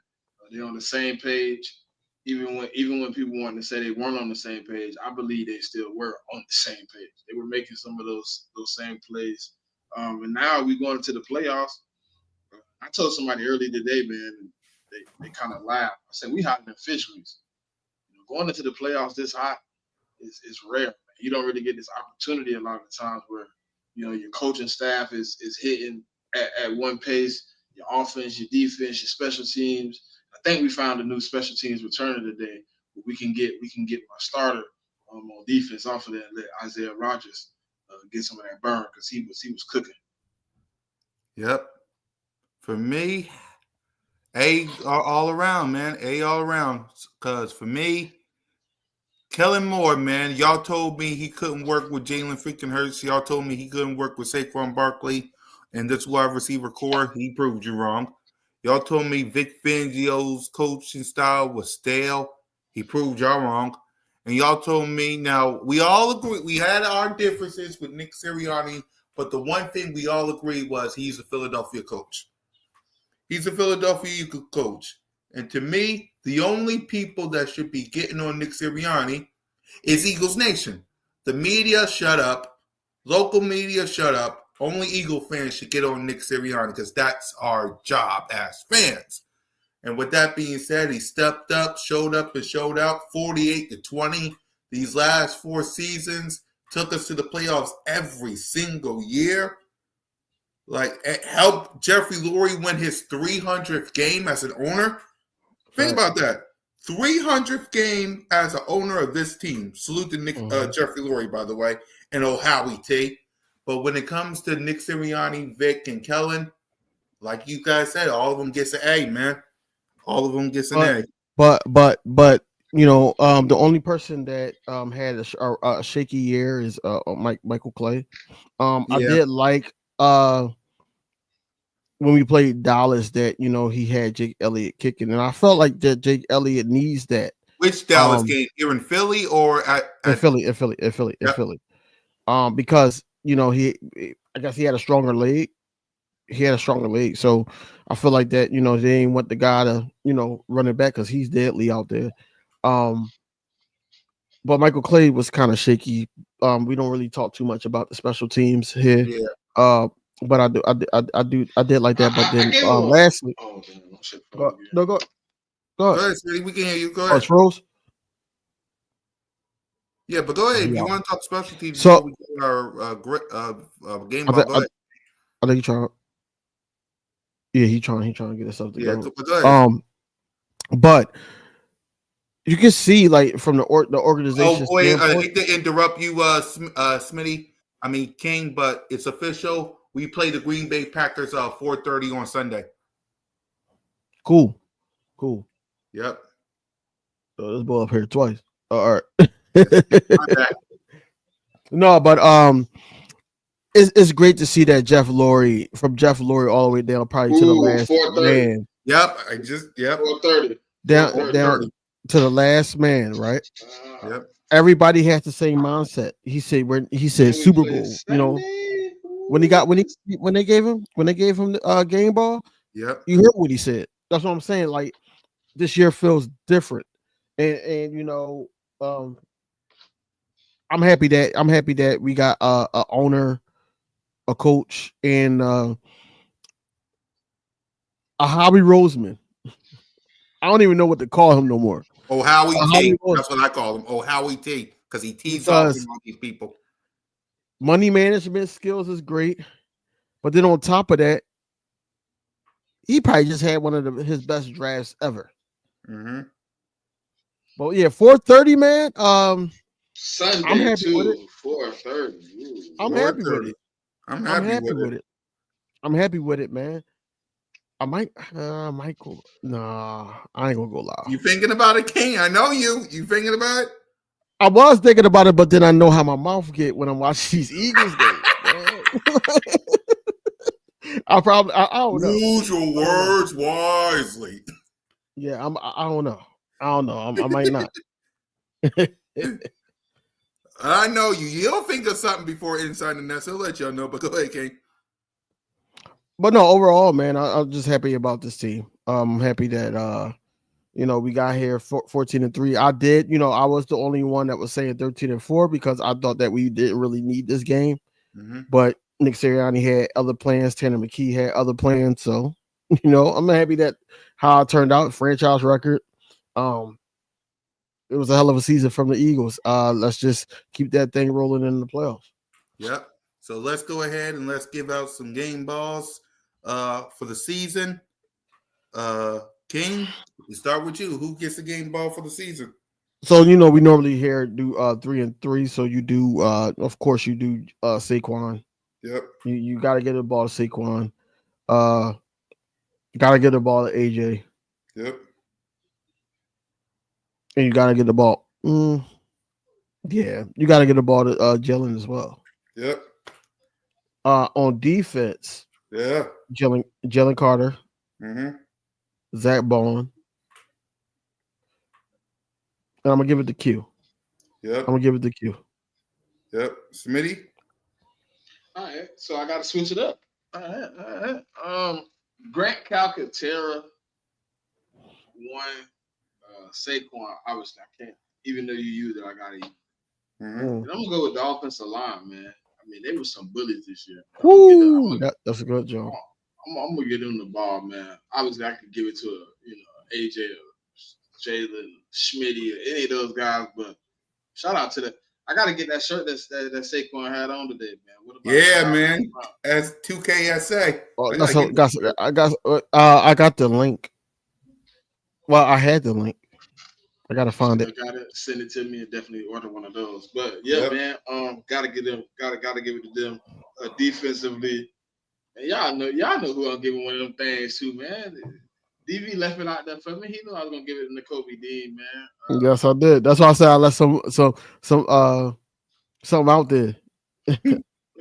[SPEAKER 1] They're on the same page. Even when people wanted to say they weren't on the same page, I believe they still were on the same page. They were making some of those same plays. And now we going into the playoffs. I told somebody earlier today, man, and they kind of laughed. I said we hotter than fish grease. Going into the playoffs this hot is rare. You don't really get this opportunity a lot of times where your coaching staff is hitting at one pace. Your offense, your defense, your special teams. I think we found a new special teams returner today. We can get my starter on defense off of that and let Isaiah Rodgers get some of that burn because he was cooking.
[SPEAKER 2] Yep. For me, A all around, man. A all around. Because for me, Kellen Moore, man, y'all told me he couldn't work with Jalen freaking Hurts. Y'all told me he couldn't work with Saquon Barkley and this wide receiver core. He proved you wrong. Y'all told me Vic Fangio's coaching style was stale. He proved y'all wrong. And y'all told me, now, we all agree. We had our differences with Nick Sirianni, but the one thing we all agreed was he's a Philadelphia coach. He's a Philadelphia Eagle coach. And to me, the only people that should be getting on Nick Sirianni is Eagles Nation. The media, shut up. Local media, shut up. Only Eagle fans should get on Nick Sirianni because that's our job as fans. And with that being said, he stepped up, showed and showed out, 48-20. These last 4 seasons took us to the playoffs every single year. Like, it helped Jeffrey Lurie win his 300th game as an owner. Think about that. 300th game as an owner of this team. Salute to Nick Jeffrey Lurie, by the way, and Howie T. But when it comes to Nick Sirianni, Vic, and Kellen, like you guys said, all of them gets an A, man. All of them gets an A.
[SPEAKER 3] But the only person that had a shaky year is Michael Clay. I did like when we played Dallas that he had Jake Elliott kicking, and I felt like that Jake Elliott needs that.
[SPEAKER 2] Which Dallas game? Here in Philly or
[SPEAKER 3] in Philly? Because I guess he had a stronger leg. So I feel like that they ain't want the guy to run it back because he's deadly out there. But Michael Clay was kind of shaky. We don't really talk too much about the special teams here.
[SPEAKER 2] Yeah.
[SPEAKER 3] But I did like that. But then lastly, go ahead.
[SPEAKER 2] Go ahead, Smitty. We can hear you. Go ahead.
[SPEAKER 3] Oh, it's Rose.
[SPEAKER 2] Yeah, but go ahead. If you want to talk special teams before
[SPEAKER 3] So
[SPEAKER 2] we get our game
[SPEAKER 3] I,
[SPEAKER 2] ball,
[SPEAKER 3] th-
[SPEAKER 2] go
[SPEAKER 3] I,
[SPEAKER 2] ahead.
[SPEAKER 3] I think he trying. Yeah, he trying to get himself
[SPEAKER 2] Yeah,
[SPEAKER 3] together.
[SPEAKER 2] go ahead.
[SPEAKER 3] But you can see like from the
[SPEAKER 2] Oh,
[SPEAKER 3] organization
[SPEAKER 2] wait, I
[SPEAKER 3] standpoint.
[SPEAKER 2] hate to interrupt you, Smitty. I mean King, but it's official. We play the Green Bay Packers 4:30 on Sunday.
[SPEAKER 3] Cool.
[SPEAKER 2] Yep.
[SPEAKER 3] So this ball up here twice. All
[SPEAKER 2] My
[SPEAKER 3] right.
[SPEAKER 2] bad.
[SPEAKER 3] No, but it's great to see that Jeff Lurie all the way down probably to the
[SPEAKER 1] Ooh,
[SPEAKER 3] last
[SPEAKER 1] 4:30.
[SPEAKER 3] man.
[SPEAKER 2] Yep.
[SPEAKER 1] 4:30.
[SPEAKER 3] Down
[SPEAKER 1] 4:30.
[SPEAKER 3] to the last man, right?
[SPEAKER 2] Yep.
[SPEAKER 3] Everybody has the same mindset. He said
[SPEAKER 1] And we
[SPEAKER 3] Super
[SPEAKER 1] play
[SPEAKER 3] Bowl, you know,
[SPEAKER 1] Sunday.
[SPEAKER 3] when they gave him the game ball,
[SPEAKER 2] Yep.
[SPEAKER 3] you heard what he said. That's what I'm saying. Like this year feels different. And you know, I'm happy that we got a owner, a coach, and a Howie Roseman. I don't even know what to call him no more.
[SPEAKER 2] Oh, Howie
[SPEAKER 3] Howie
[SPEAKER 2] T.
[SPEAKER 3] Roseman,
[SPEAKER 2] That's what I call him. Oh, Howie T. Because he tees off
[SPEAKER 3] because
[SPEAKER 2] on all these people.
[SPEAKER 3] money management skills is great, but then on top of that, he probably just had one of his best drafts ever.
[SPEAKER 2] Mm-hmm.
[SPEAKER 3] But yeah, 430, man.
[SPEAKER 1] Sunday
[SPEAKER 3] I'm happy with it.
[SPEAKER 1] too. 4:30.
[SPEAKER 3] I'm happy with
[SPEAKER 2] 4:30.
[SPEAKER 3] it.
[SPEAKER 2] I'm
[SPEAKER 3] I'm
[SPEAKER 2] happy
[SPEAKER 3] happy
[SPEAKER 2] with
[SPEAKER 3] with
[SPEAKER 2] it.
[SPEAKER 3] it. I'm happy with it, man. I might go. Nah, I ain't gonna go live.
[SPEAKER 2] You thinking about it, King? I know you. You thinking about it?
[SPEAKER 3] I was thinking about it, but then I know how my mouth get when I'm watching these Eagles games. I don't know.
[SPEAKER 2] Use your
[SPEAKER 3] I don't know.
[SPEAKER 2] words wisely.
[SPEAKER 3] Yeah, I don't know. I might not.
[SPEAKER 2] I know you. You'll think of something before inside the nest. I'll let y'all know. But go ahead, King.
[SPEAKER 3] But no, overall, man, I'm just happy about this team. I'm happy that we got here 14-3. I was the only one that was saying 13-4 because I thought that we didn't really need this game.
[SPEAKER 2] Mm-hmm.
[SPEAKER 3] But Nick Sirianni had other plans. Tanner McKee had other plans. So, I'm happy that how it turned out. Franchise record. It was a hell of a season from the Eagles. Let's just keep that thing rolling in the playoffs.
[SPEAKER 2] Yep. So let's go ahead and let's give out some game balls for the season. King, we start with you. Who gets the game ball for the season?
[SPEAKER 3] So we normally here do 3-3. So you do of course you do Saquon.
[SPEAKER 2] Yep.
[SPEAKER 3] You gotta get the ball to Saquon. Gotta get the ball to AJ.
[SPEAKER 2] Yep.
[SPEAKER 3] And you gotta get the ball. Yeah, you gotta get the ball to Jalen as well.
[SPEAKER 2] Yep.
[SPEAKER 3] On defense,
[SPEAKER 2] Yeah.
[SPEAKER 3] Jalen Carter,
[SPEAKER 2] Mm-hmm.
[SPEAKER 3] Zach Bowen. And I'm gonna give it to Q.
[SPEAKER 2] Yep.
[SPEAKER 3] I'm gonna give it to Q.
[SPEAKER 2] Yep. Smitty.
[SPEAKER 1] All right, so I got to switch it up. All right. Grant Calcaterra, one. Saquon, obviously I can't. Even though you use it, I got to.
[SPEAKER 2] Mm-hmm.
[SPEAKER 1] And I'm gonna go with the offensive line, man. I mean, they were some bullies this year.
[SPEAKER 3] That's a good job.
[SPEAKER 1] I'm gonna get them the ball, man. Obviously, I could give it to AJ or Jalen, Schmitty, or any of those guys, but shout out to that. I gotta get that shirt that Saquon had on today, man. What about
[SPEAKER 2] Yeah, man. As 2KSA.
[SPEAKER 3] I got the link. Well, I had the link. I gotta find it.
[SPEAKER 1] Gotta send it to me and definitely order one of those. But yeah, man, gotta get them. Gotta give it to them defensively. And y'all know who I'm giving one of them things to, man. DV left it out there for me. He knew I was gonna give it to Kobe Dean, man.
[SPEAKER 3] Yes, I did. That's why I said I left something out there.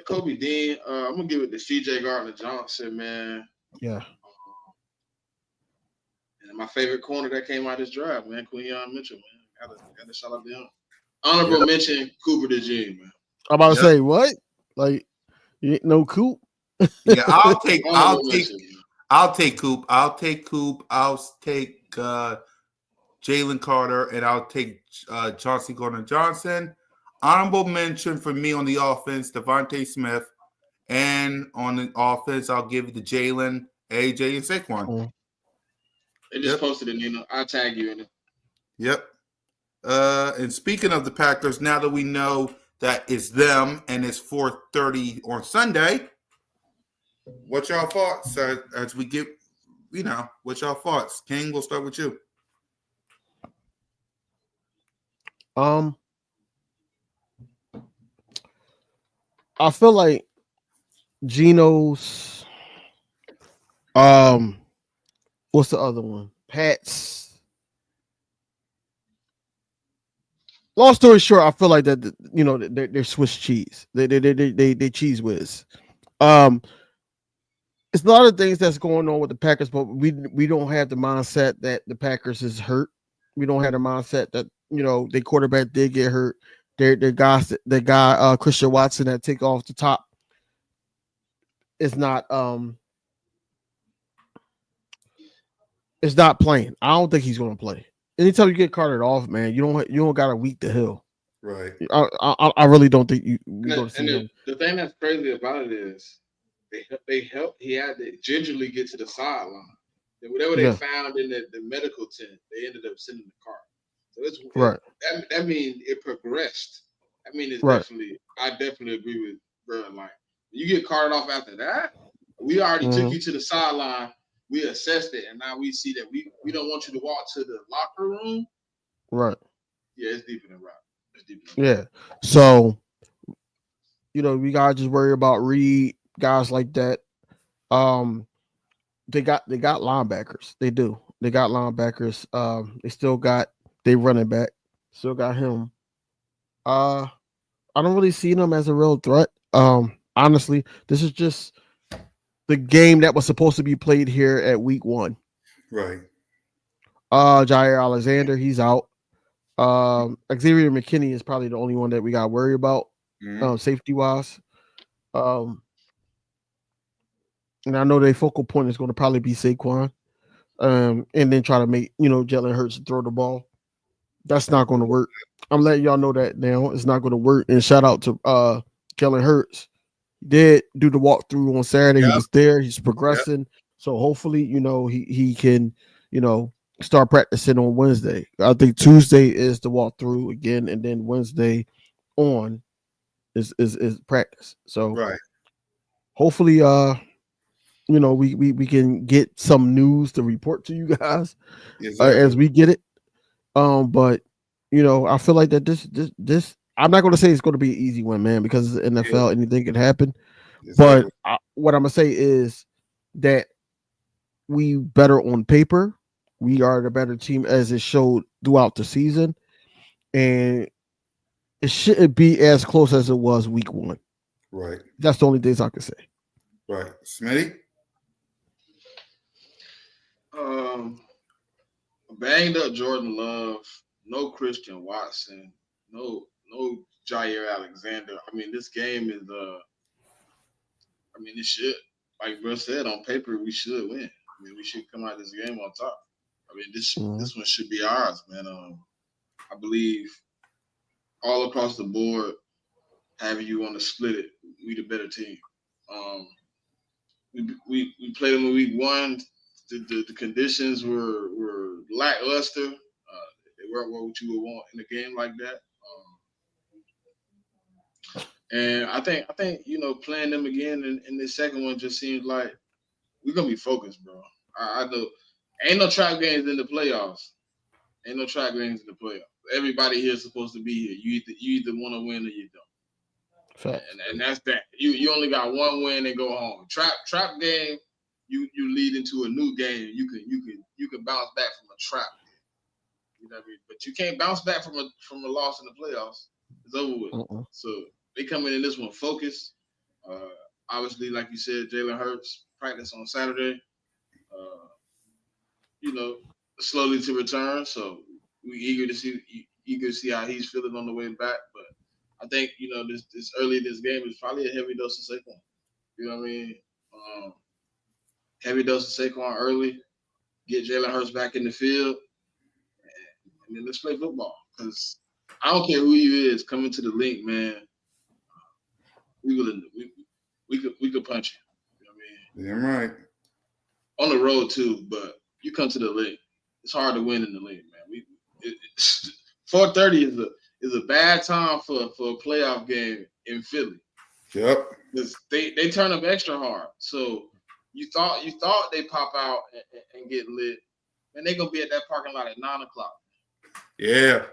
[SPEAKER 1] Kobe Dean. I'm gonna give it to CJ Gardner Johnson, man.
[SPEAKER 3] Yeah.
[SPEAKER 1] And my favorite corner that came out this draft, man, Quinyon Mitchell, man. Gotta shout out to him. Honorable mention, Cooper DeJean, man.
[SPEAKER 3] I'm about to say what? Like, you ain't no Coop?
[SPEAKER 2] Yeah, I'll take Coop. I'll take Jalen Carter, and I'll take Chauncey Gardner-Johnson. Honorable mention for me on the offense, Devontae Smith. And on the offense, I'll give it to Jalen, AJ, and Saquon.
[SPEAKER 1] They just posted it, Nino. I'll tag you in it.
[SPEAKER 2] Yep. And speaking of the Packers, now that we know that it's them and it's 4:30 on Sunday, what's y'all thoughts as we get, what's y'all thoughts? King, we'll start with you.
[SPEAKER 3] I feel like Geno's what's the other one? Pat's. Long story short, I feel like that they're Swiss cheese. They cheese whiz. It's a lot of things that's going on with the Packers, but we don't have the mindset that the Packers is hurt. We don't have the mindset that their quarterback did get hurt. Their guy Christian Watson that take off the top is not playing. I don't think he's going to play. Anytime you get carted off, man, you don't got a week to heal.
[SPEAKER 2] Right.
[SPEAKER 3] I really don't think you're going to see him.
[SPEAKER 1] The thing that's crazy about it is they helped. He had to gingerly get to the sideline. And whatever they found in the medical tent, they ended up sending the car. So it's
[SPEAKER 3] right.
[SPEAKER 1] That means it progressed. I mean, it's
[SPEAKER 3] right.
[SPEAKER 1] definitely. I definitely agree with Bro. Like you get carted off after that, we already took you to the sideline. We assessed it, and now we see that we don't want you to walk to the locker room.
[SPEAKER 3] Right.
[SPEAKER 1] Yeah, it's deeper than rock.
[SPEAKER 3] Yeah. So, we gotta just worry about Reed, guys like that. They got linebackers. They do. They got linebackers. They still got they running back. Still got him. I don't really see them as a real threat. Honestly, this is just the game that was supposed to be played here at week 1.
[SPEAKER 2] Right.
[SPEAKER 3] Jair Alexander, he's out. Xavier McKinney is probably the only one that we got to worry about, safety wise. And I know their focal point is going to probably be Saquon, and then try to make Jalen Hurts throw the ball. That's not going to work. I'm letting y'all know that now. It's not going to work. And shout out to Jalen Hurts. He did do the walkthrough on Saturday. Yep. He was there. He's progressing. Yep. So hopefully, he can, start practicing on Wednesday. I think Tuesday is the walkthrough again, and then Wednesday on is practice. So hopefully, we can get some news to report to you guys as we get it. But I feel like that this I'm not going to say it's going to be an easy one, man, because it's NFL, anything can happen. Exactly. But what I'm going to say is that we better on paper. We are the better team as it showed throughout the season, and it shouldn't be as close as it was week 1.
[SPEAKER 2] Right.
[SPEAKER 3] That's the only things I can say.
[SPEAKER 2] Right. Smitty?
[SPEAKER 1] Banged up Jordan Love, no Christian Watson, no Jair Alexander. I mean, this game is it should, like Bro said, on paper we should win. I mean, we should come out of this game on top. I mean, this one should be ours, man. I believe all across the board, having you want to split it, we the better team. We played them in week 1. The conditions were lackluster. They weren't what you would want in a game like that. And I think playing them again in this second one just seems like we're gonna be focused, bro. I know ain't no trap games in the playoffs. Ain't no trap games in the playoffs. Everybody here is supposed to be here. You either want to win or you don't. And that's that. You only got one win and go home. Trap game. You lead into a new game. You can bounce back from a trap game. You know what I mean? But you can't bounce back from a loss in the playoffs. It's over with. So they come in this one focused. Obviously, like you said, Jalen Hurts practice on Saturday. Slowly to return. So we eager to see how he's feeling on the way back. But I think this early in this game is probably a heavy dose of Saquon. You know what I mean? Heavy dose of Saquon early. Get Jalen Hurts back in the field, and then let's play football. Because I don't care who you is coming to the link, man. We could punch you. You know what I mean?
[SPEAKER 2] Damn right.
[SPEAKER 1] On the road too, but you come to the link. It's hard to win in the link, man. 4:30 is a bad time for a playoff game in Philly.
[SPEAKER 2] Yep.
[SPEAKER 1] Because they turn up extra hard. So you thought they pop out and get lit, and they gonna be at that parking lot at 9:00.
[SPEAKER 2] Yeah.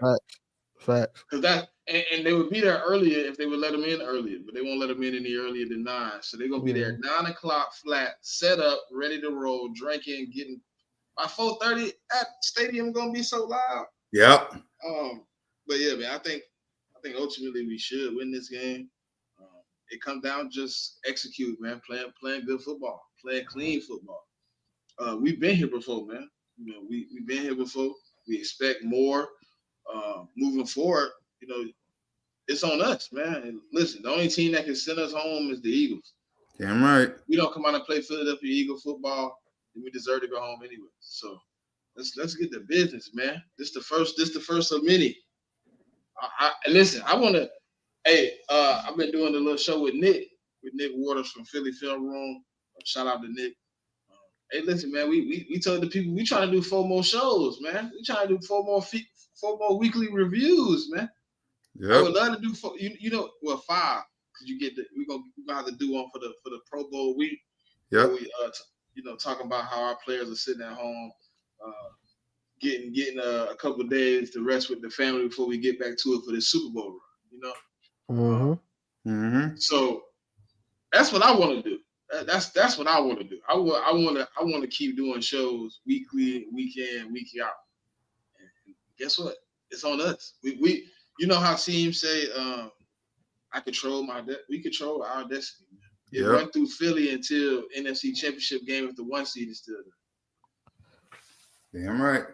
[SPEAKER 3] Facts.
[SPEAKER 1] Because and they would be there earlier if they would let them in earlier, but they won't let them in any earlier than 9. So they're gonna be there at 9:00 flat, set up, ready to roll, drinking, getting by 4:30 at stadium gonna be so loud.
[SPEAKER 2] Yep.
[SPEAKER 1] But yeah, man, I think ultimately we should win this game. It comes down just execute, man, playing good football, playing clean football. We've been here before, man. You know, we've been here before. We expect more. Moving forward, you know, it's on us, man. And listen, the only team that can send us home is the Eagles.
[SPEAKER 2] Damn right.
[SPEAKER 1] We don't come out and play Philadelphia Eagle football, and we deserve to go home anyway. So let's get to business, man. This the first of many. Listen, I want to. Hey, I've been doing a little show with Nick Waters from Philly Film Room. Shout out to Nick. Hey, listen, man, we told the people we trying to do 4 more shows, man. We trying to do 4 more weekly reviews, man. Yep. I would love to do 4. You know, well, 5 because you get we're gonna have to do one for the Pro Bowl week.
[SPEAKER 2] Yeah.
[SPEAKER 1] We talking about how our players are sitting at home, getting a couple of days to rest with the family before we get back to it for the Super Bowl run. You know. So that's what I want to do. That's what I want to do. I want to keep doing shows weekly, week in, week out. And guess what? It's on us. We you know how teams say, I control we control our destiny. It run through Philly until NFC Championship game if the 1 seed is still
[SPEAKER 2] there. Damn right.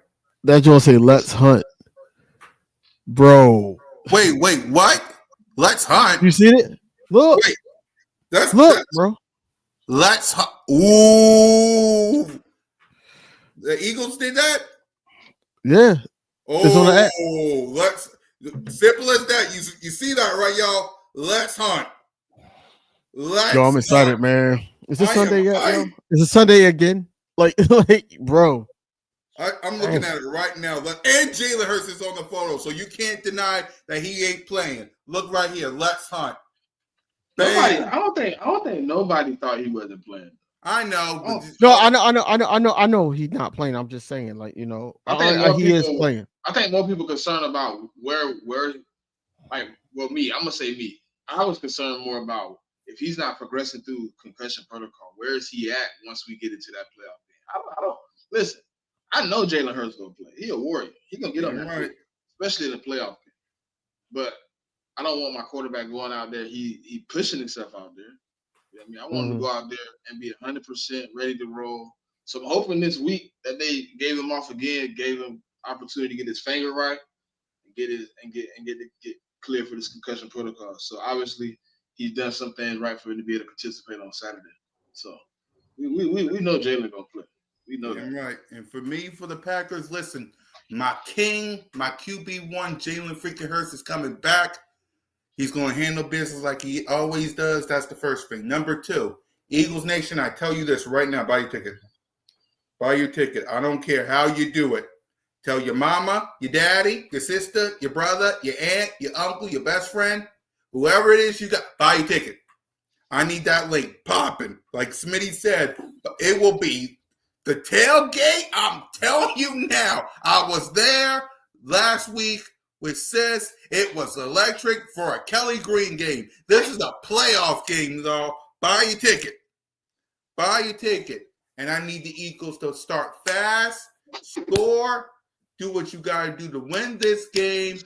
[SPEAKER 3] That joint say let's hunt, bro.
[SPEAKER 2] Wait, what? Let's hunt.
[SPEAKER 3] You see it? Look.
[SPEAKER 2] Wait,
[SPEAKER 3] bro.
[SPEAKER 2] Let's hunt. Ooh. The Eagles did that?
[SPEAKER 3] Yeah.
[SPEAKER 2] Oh, it's on the app. Let's simple as that. You see that, right, y'all? Let's hunt.
[SPEAKER 3] Yo, I'm excited, hunt. Man. Is it Sunday yet, yo? Is it Sunday again? Like, bro.
[SPEAKER 2] I'm looking at it right now. And Jalen Hurts is on the photo, so you can't deny that he ain't playing. Look right here. Let's hunt.
[SPEAKER 1] Nobody, I don't think nobody thought he wasn't playing.
[SPEAKER 2] I know.
[SPEAKER 3] I know he's not playing. I'm just saying, like, you know,
[SPEAKER 1] I think
[SPEAKER 3] he is playing.
[SPEAKER 1] I think more people concerned about where like, well, me. I'm gonna say me. I was concerned more about if he's not progressing through concussion protocol. Where is he at once we get into that playoff game? I don't listen. I know Jalen Hurts gonna play. He a warrior. He gonna get on that field, especially in the playoff game. But I don't want my quarterback going out there. He pushing himself out there. You know what I mean, I want him to go out there and be 100% ready to roll. So I'm hoping this week that they gave him off again, gave him opportunity to get his finger right, and get clear for this concussion protocol. So obviously he's done something right for him to be able to participate on Saturday. So we know Jalen gonna play. We know that.
[SPEAKER 2] Right. And for me, for the Packers, listen, my king, my QB1, Jalen freaking Hurts is coming back. He's going to handle business like he always does. That's the first thing. Number 2, Eagles Nation, I tell you this right now, buy your ticket. Buy your ticket. I don't care how you do it. Tell your mama, your daddy, your sister, your brother, your aunt, your uncle, your best friend, whoever it is you got, buy your ticket. I need that link popping. Like Smitty said, it will be the tailgate. I'm telling you now. I was there last week with Sis. It was electric for a Kelly Green game. This is a playoff game, though. Buy your ticket. Buy your ticket. And I need the Eagles to start fast, score, do what you got to do to win this game,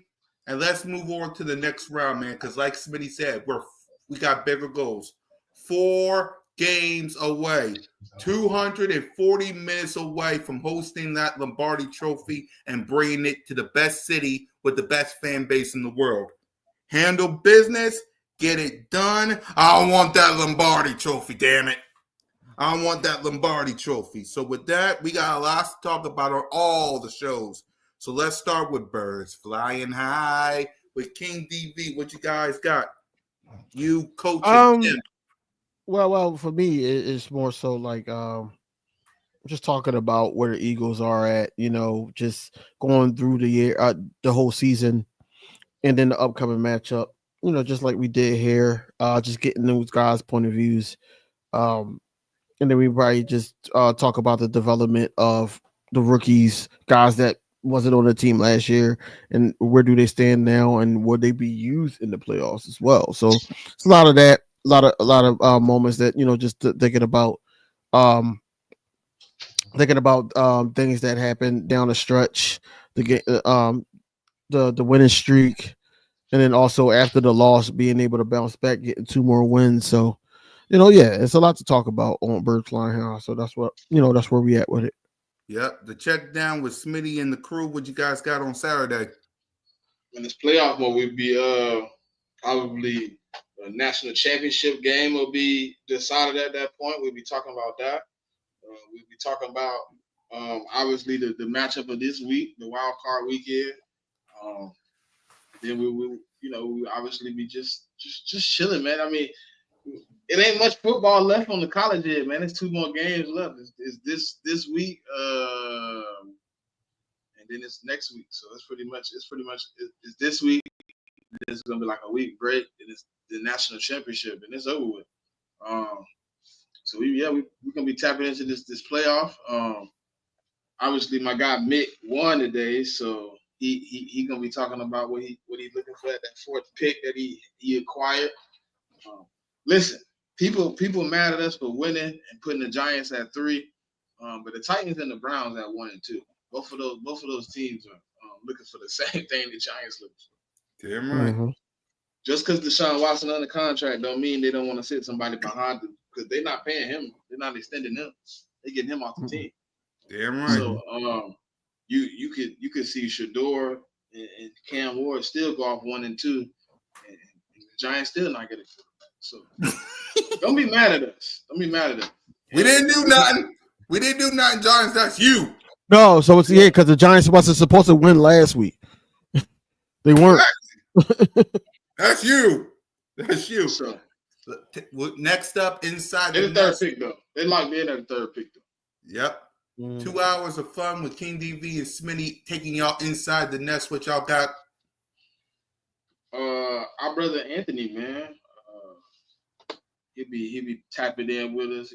[SPEAKER 2] and let's move on to the next round, man, because like Smitty said, we got bigger goals. 4 games away, 240 minutes away from hosting that Lombardi Trophy and bringing it to the best city with the best fan base in the world. Handle business, get it done. I want that Lombardi Trophy, damn it. I want that Lombardi Trophy. So with that, we got a lot to talk about on all the shows. So let's start with Birds Flying High with King DV. What you guys got? You coaching him.
[SPEAKER 3] Well, for me, it's more so like just talking about where the Eagles are at, just going through the year, the whole season, and then the upcoming matchup. Just like we did here, just getting those guys' point of views, um, and then we probably just talk about the development of the rookies, guys that wasn't on the team last year, and where do they stand now, and will they be used in the playoffs as well? So it's a lot of that, a lot of moments that just thinking about. Um, Thinking about things that happened down the stretch, the game, the winning streak, and then also after the loss, being able to bounce back, getting two more wins. So, yeah, it's a lot to talk about on Bird Flying House. So that's where we at with it.
[SPEAKER 2] Yep. The check down with Smitty and the crew. What you guys got on Saturday?
[SPEAKER 1] When this playoff mode, we'd be probably a national championship game will be decided at that point. We'll be talking about that. We'll be talking about obviously the matchup of this week, the wild card weekend. Then we obviously be just chilling, man. I mean, it ain't much football left on the college yet, man. There's two more games left. It's this week, and then it's next week. So it's pretty much it's this week. It's gonna be like a week break, and it's the national championship, and it's over with. So we're gonna be tapping into this playoff. Obviously my guy Mick won today, so he gonna be talking about what he's looking for at that fourth pick that he acquired. Listen, people mad at us for winning and putting the Giants at 3, but the Titans and the Browns at 1 and 2. Both of those teams are looking for the same thing the Giants looking for.
[SPEAKER 2] Damn right.
[SPEAKER 3] Mm-hmm.
[SPEAKER 1] Just because Deshaun Watson under contract don't mean they don't want to sit somebody behind them, because they're not paying him. They're not extending him. They're getting him off the team.
[SPEAKER 2] Damn right.
[SPEAKER 1] So you could see Shador and Cam Ward still go off 1 and 2, and the Giants still not getting quarterback. So don't be mad at us. Don't be mad at us.
[SPEAKER 2] We didn't do nothing. We didn't do nothing, Giants. That's you.
[SPEAKER 3] No, so it's because the Giants wasn't supposed to win last week. They weren't.
[SPEAKER 2] That's you. That's you.
[SPEAKER 1] So
[SPEAKER 2] next up, inside
[SPEAKER 1] the third pick though. They locked in at the third pick though.
[SPEAKER 2] Yep. 2 hours of fun with King DV and Smitty taking y'all inside the nest. What y'all got?
[SPEAKER 1] Our brother Anthony, man. He'll be tapping in with us.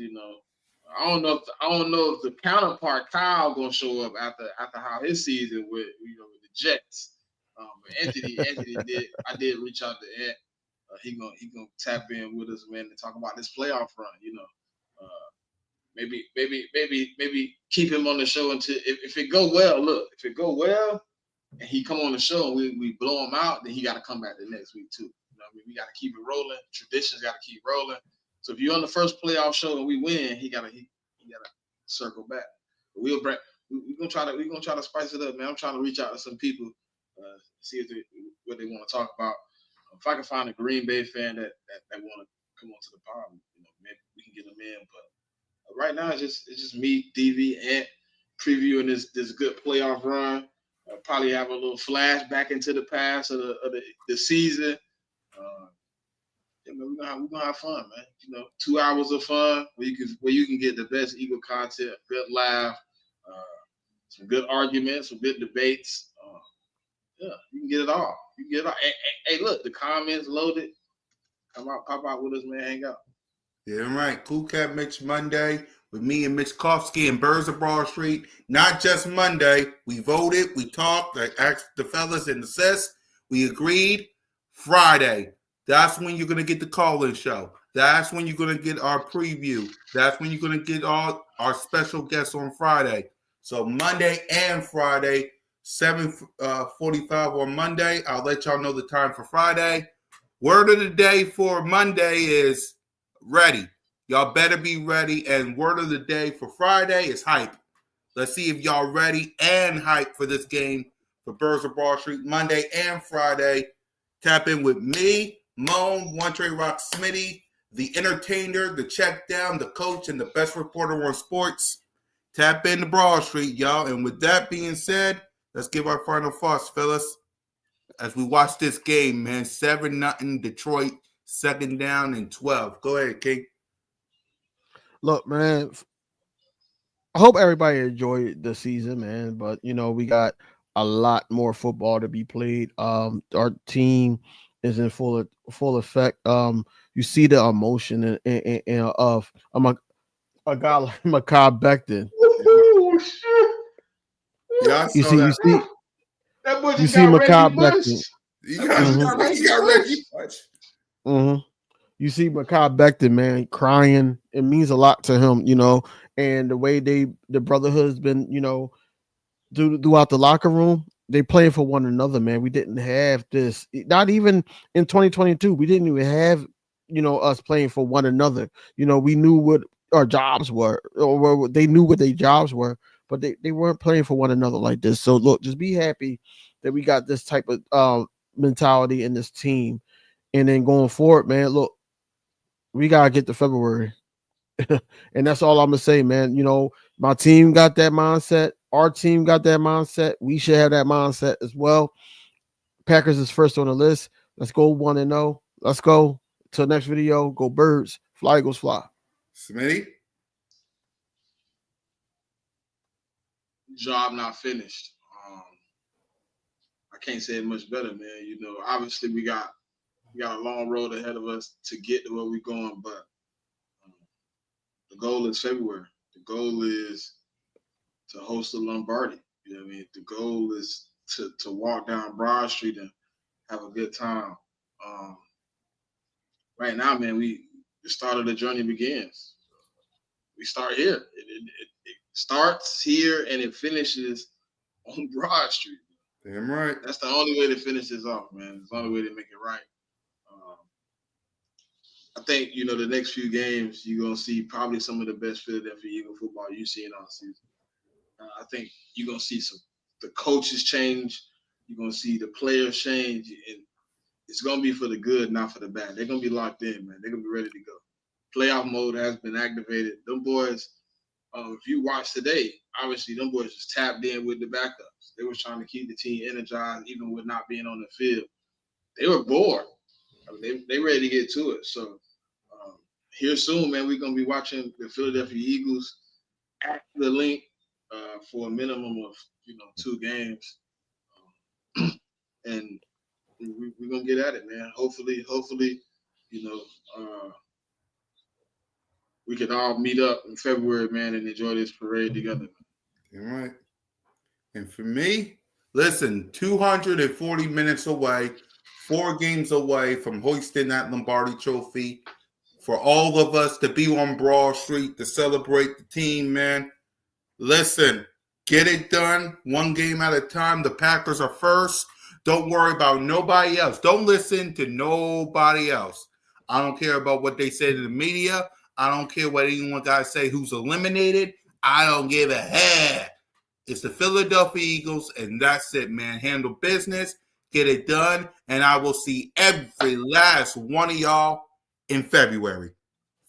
[SPEAKER 1] I don't know if the counterpart Kyle gonna show up after how his season with the Jets. But Anthony I did reach out to Ant. He gonna tap in with us, man, to talk about this playoff run. Maybe keep him on the show until if it go well. Look, if it go well, and he come on the show and we blow him out, then he got to come back the next week too. We got to keep it rolling. Traditions got to keep rolling. So if you're on the first playoff show and we win, he gotta circle back. But we're gonna try to spice it up, man. I'm trying to reach out to some people, see what they want to talk about. If I can find a Green Bay fan that want to come onto the pod, maybe we can get them in. But right now it's just me, DV, and previewing this good playoff run. I'll probably have a little flashback into the past of the season. We're gonna have fun, man. 2 hours of fun where you can get the best Eagle content, good laugh, some good arguments, some good debates. You can get it all. Hey, look, the comments loaded. Come out, pop out with us, man. Hang out.
[SPEAKER 2] Yeah, right. Cool Cat Mitch Monday with me and Mitch Kofsky and Birds of Broad Street. Not just Monday. We voted. We talked. I asked the fellas in the sess. We agreed. Friday. That's when you're going to get the call-in show. That's when you're going to get our preview. That's when you're going to get all our special guests on Friday. So Monday and Friday, 7:45 on Monday. I'll let y'all know the time for Friday. Word of the day for Monday is ready. Y'all better be ready. And word of the day for Friday is hype. Let's see if y'all ready and hype for this game for Birds of Broad Street Monday and Friday. Tap in with me, Moan, One Trey Rock Smitty, the entertainer, the check down, the coach, and the best reporter on sports. Tap in to Broad Street, y'all. And with that being said, let's give our final thoughts, fellas. As we watch this game, man, 7-0 Detroit, second down and 12. Go ahead, King.
[SPEAKER 3] Look, man, I hope everybody enjoyed the season, man. But we got a lot more football to be played. Our team is in full effect. You see the emotion of a guy like Mekhi Becton.
[SPEAKER 1] Oh shit!
[SPEAKER 2] Yeah, I
[SPEAKER 3] You
[SPEAKER 2] saw
[SPEAKER 3] see, you
[SPEAKER 2] that.
[SPEAKER 3] see,
[SPEAKER 1] That boy
[SPEAKER 3] you
[SPEAKER 1] just
[SPEAKER 3] see
[SPEAKER 1] got Reggie
[SPEAKER 3] Mekhi
[SPEAKER 1] Bush.
[SPEAKER 3] Becton.
[SPEAKER 2] You
[SPEAKER 1] That boy just got Reggie
[SPEAKER 2] got
[SPEAKER 1] Bush.
[SPEAKER 2] Reggie Bush.
[SPEAKER 3] Mm-hmm. You see Mekhi Becton, man, crying. It means a lot to him, and the way the brotherhood has been, throughout the locker room, they playing for one another, man. We didn't have this, not even in 2022. We didn't even have, us playing for one another. We knew what our jobs were, or they knew what their jobs were, but they weren't playing for one another like this. So look, just be happy that we got this type of mentality in this team. And then going forward, man, look, we gotta get to February. And that's all I'm gonna say, man. My team got that mindset. Our team got that mindset. We should have that mindset as well. Packers is first on the list. Let's go 1-0. Let's go. Till next video. Go Birds. Fly Eagles fly.
[SPEAKER 2] Smitty?
[SPEAKER 1] Job not finished. I can't say it much better, man. Obviously we got a long road ahead of us to get to where we're going, but the goal is February. The goal is to host the Lombardi. You know what I mean? The goal is to walk down Broad Street and have a good time. Right now, man, the start of the journey begins. We start here. It starts here and it finishes on Broad Street.
[SPEAKER 2] Damn right.
[SPEAKER 1] That's the only way to finish this off, man. It's the only way to make it right. I think, the next few games, you're going to see probably some of the best Philadelphia Eagle football you've seen all season. I think you're going to see the coaches change. You're going to see the players change. And it's going to be for the good, not for the bad. They're going to be locked in, man. They're going to be ready to go. Playoff mode has been activated. Them boys, if you watch today, obviously them boys just tapped in with the backups. They were trying to keep the team energized even with not being on the field. They were bored. They ready to get to it. So here soon, man, we're going to be watching the Philadelphia Eagles at the link for a minimum of, 2 games. And we're going to get at it, man. Hopefully, we can all meet up in February, man, and enjoy this parade together.
[SPEAKER 2] You're right. And for me, listen, 240 minutes away, 4 games away from hoisting that Lombardi trophy. For all of us to be on Broad Street to celebrate the team, man. Listen, get it done 1 game at a time. The Packers are first. Don't worry about nobody else. Don't listen to nobody else. I don't care about what they say to the media. I don't care what anyone got to say who's eliminated. I don't give a heck. It's the Philadelphia Eagles, and that's it, man. Handle business, get it done, and I will see every last one of y'all in February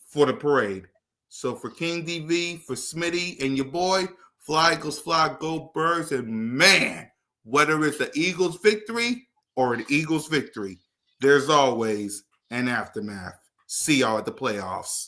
[SPEAKER 2] for the parade. So for King DV, for Smitty, and your boy, Fly Eagles Fly, Go Birds, and man, whether it's the Eagles victory or an Eagles victory, there's always an aftermath. See y'all at the playoffs.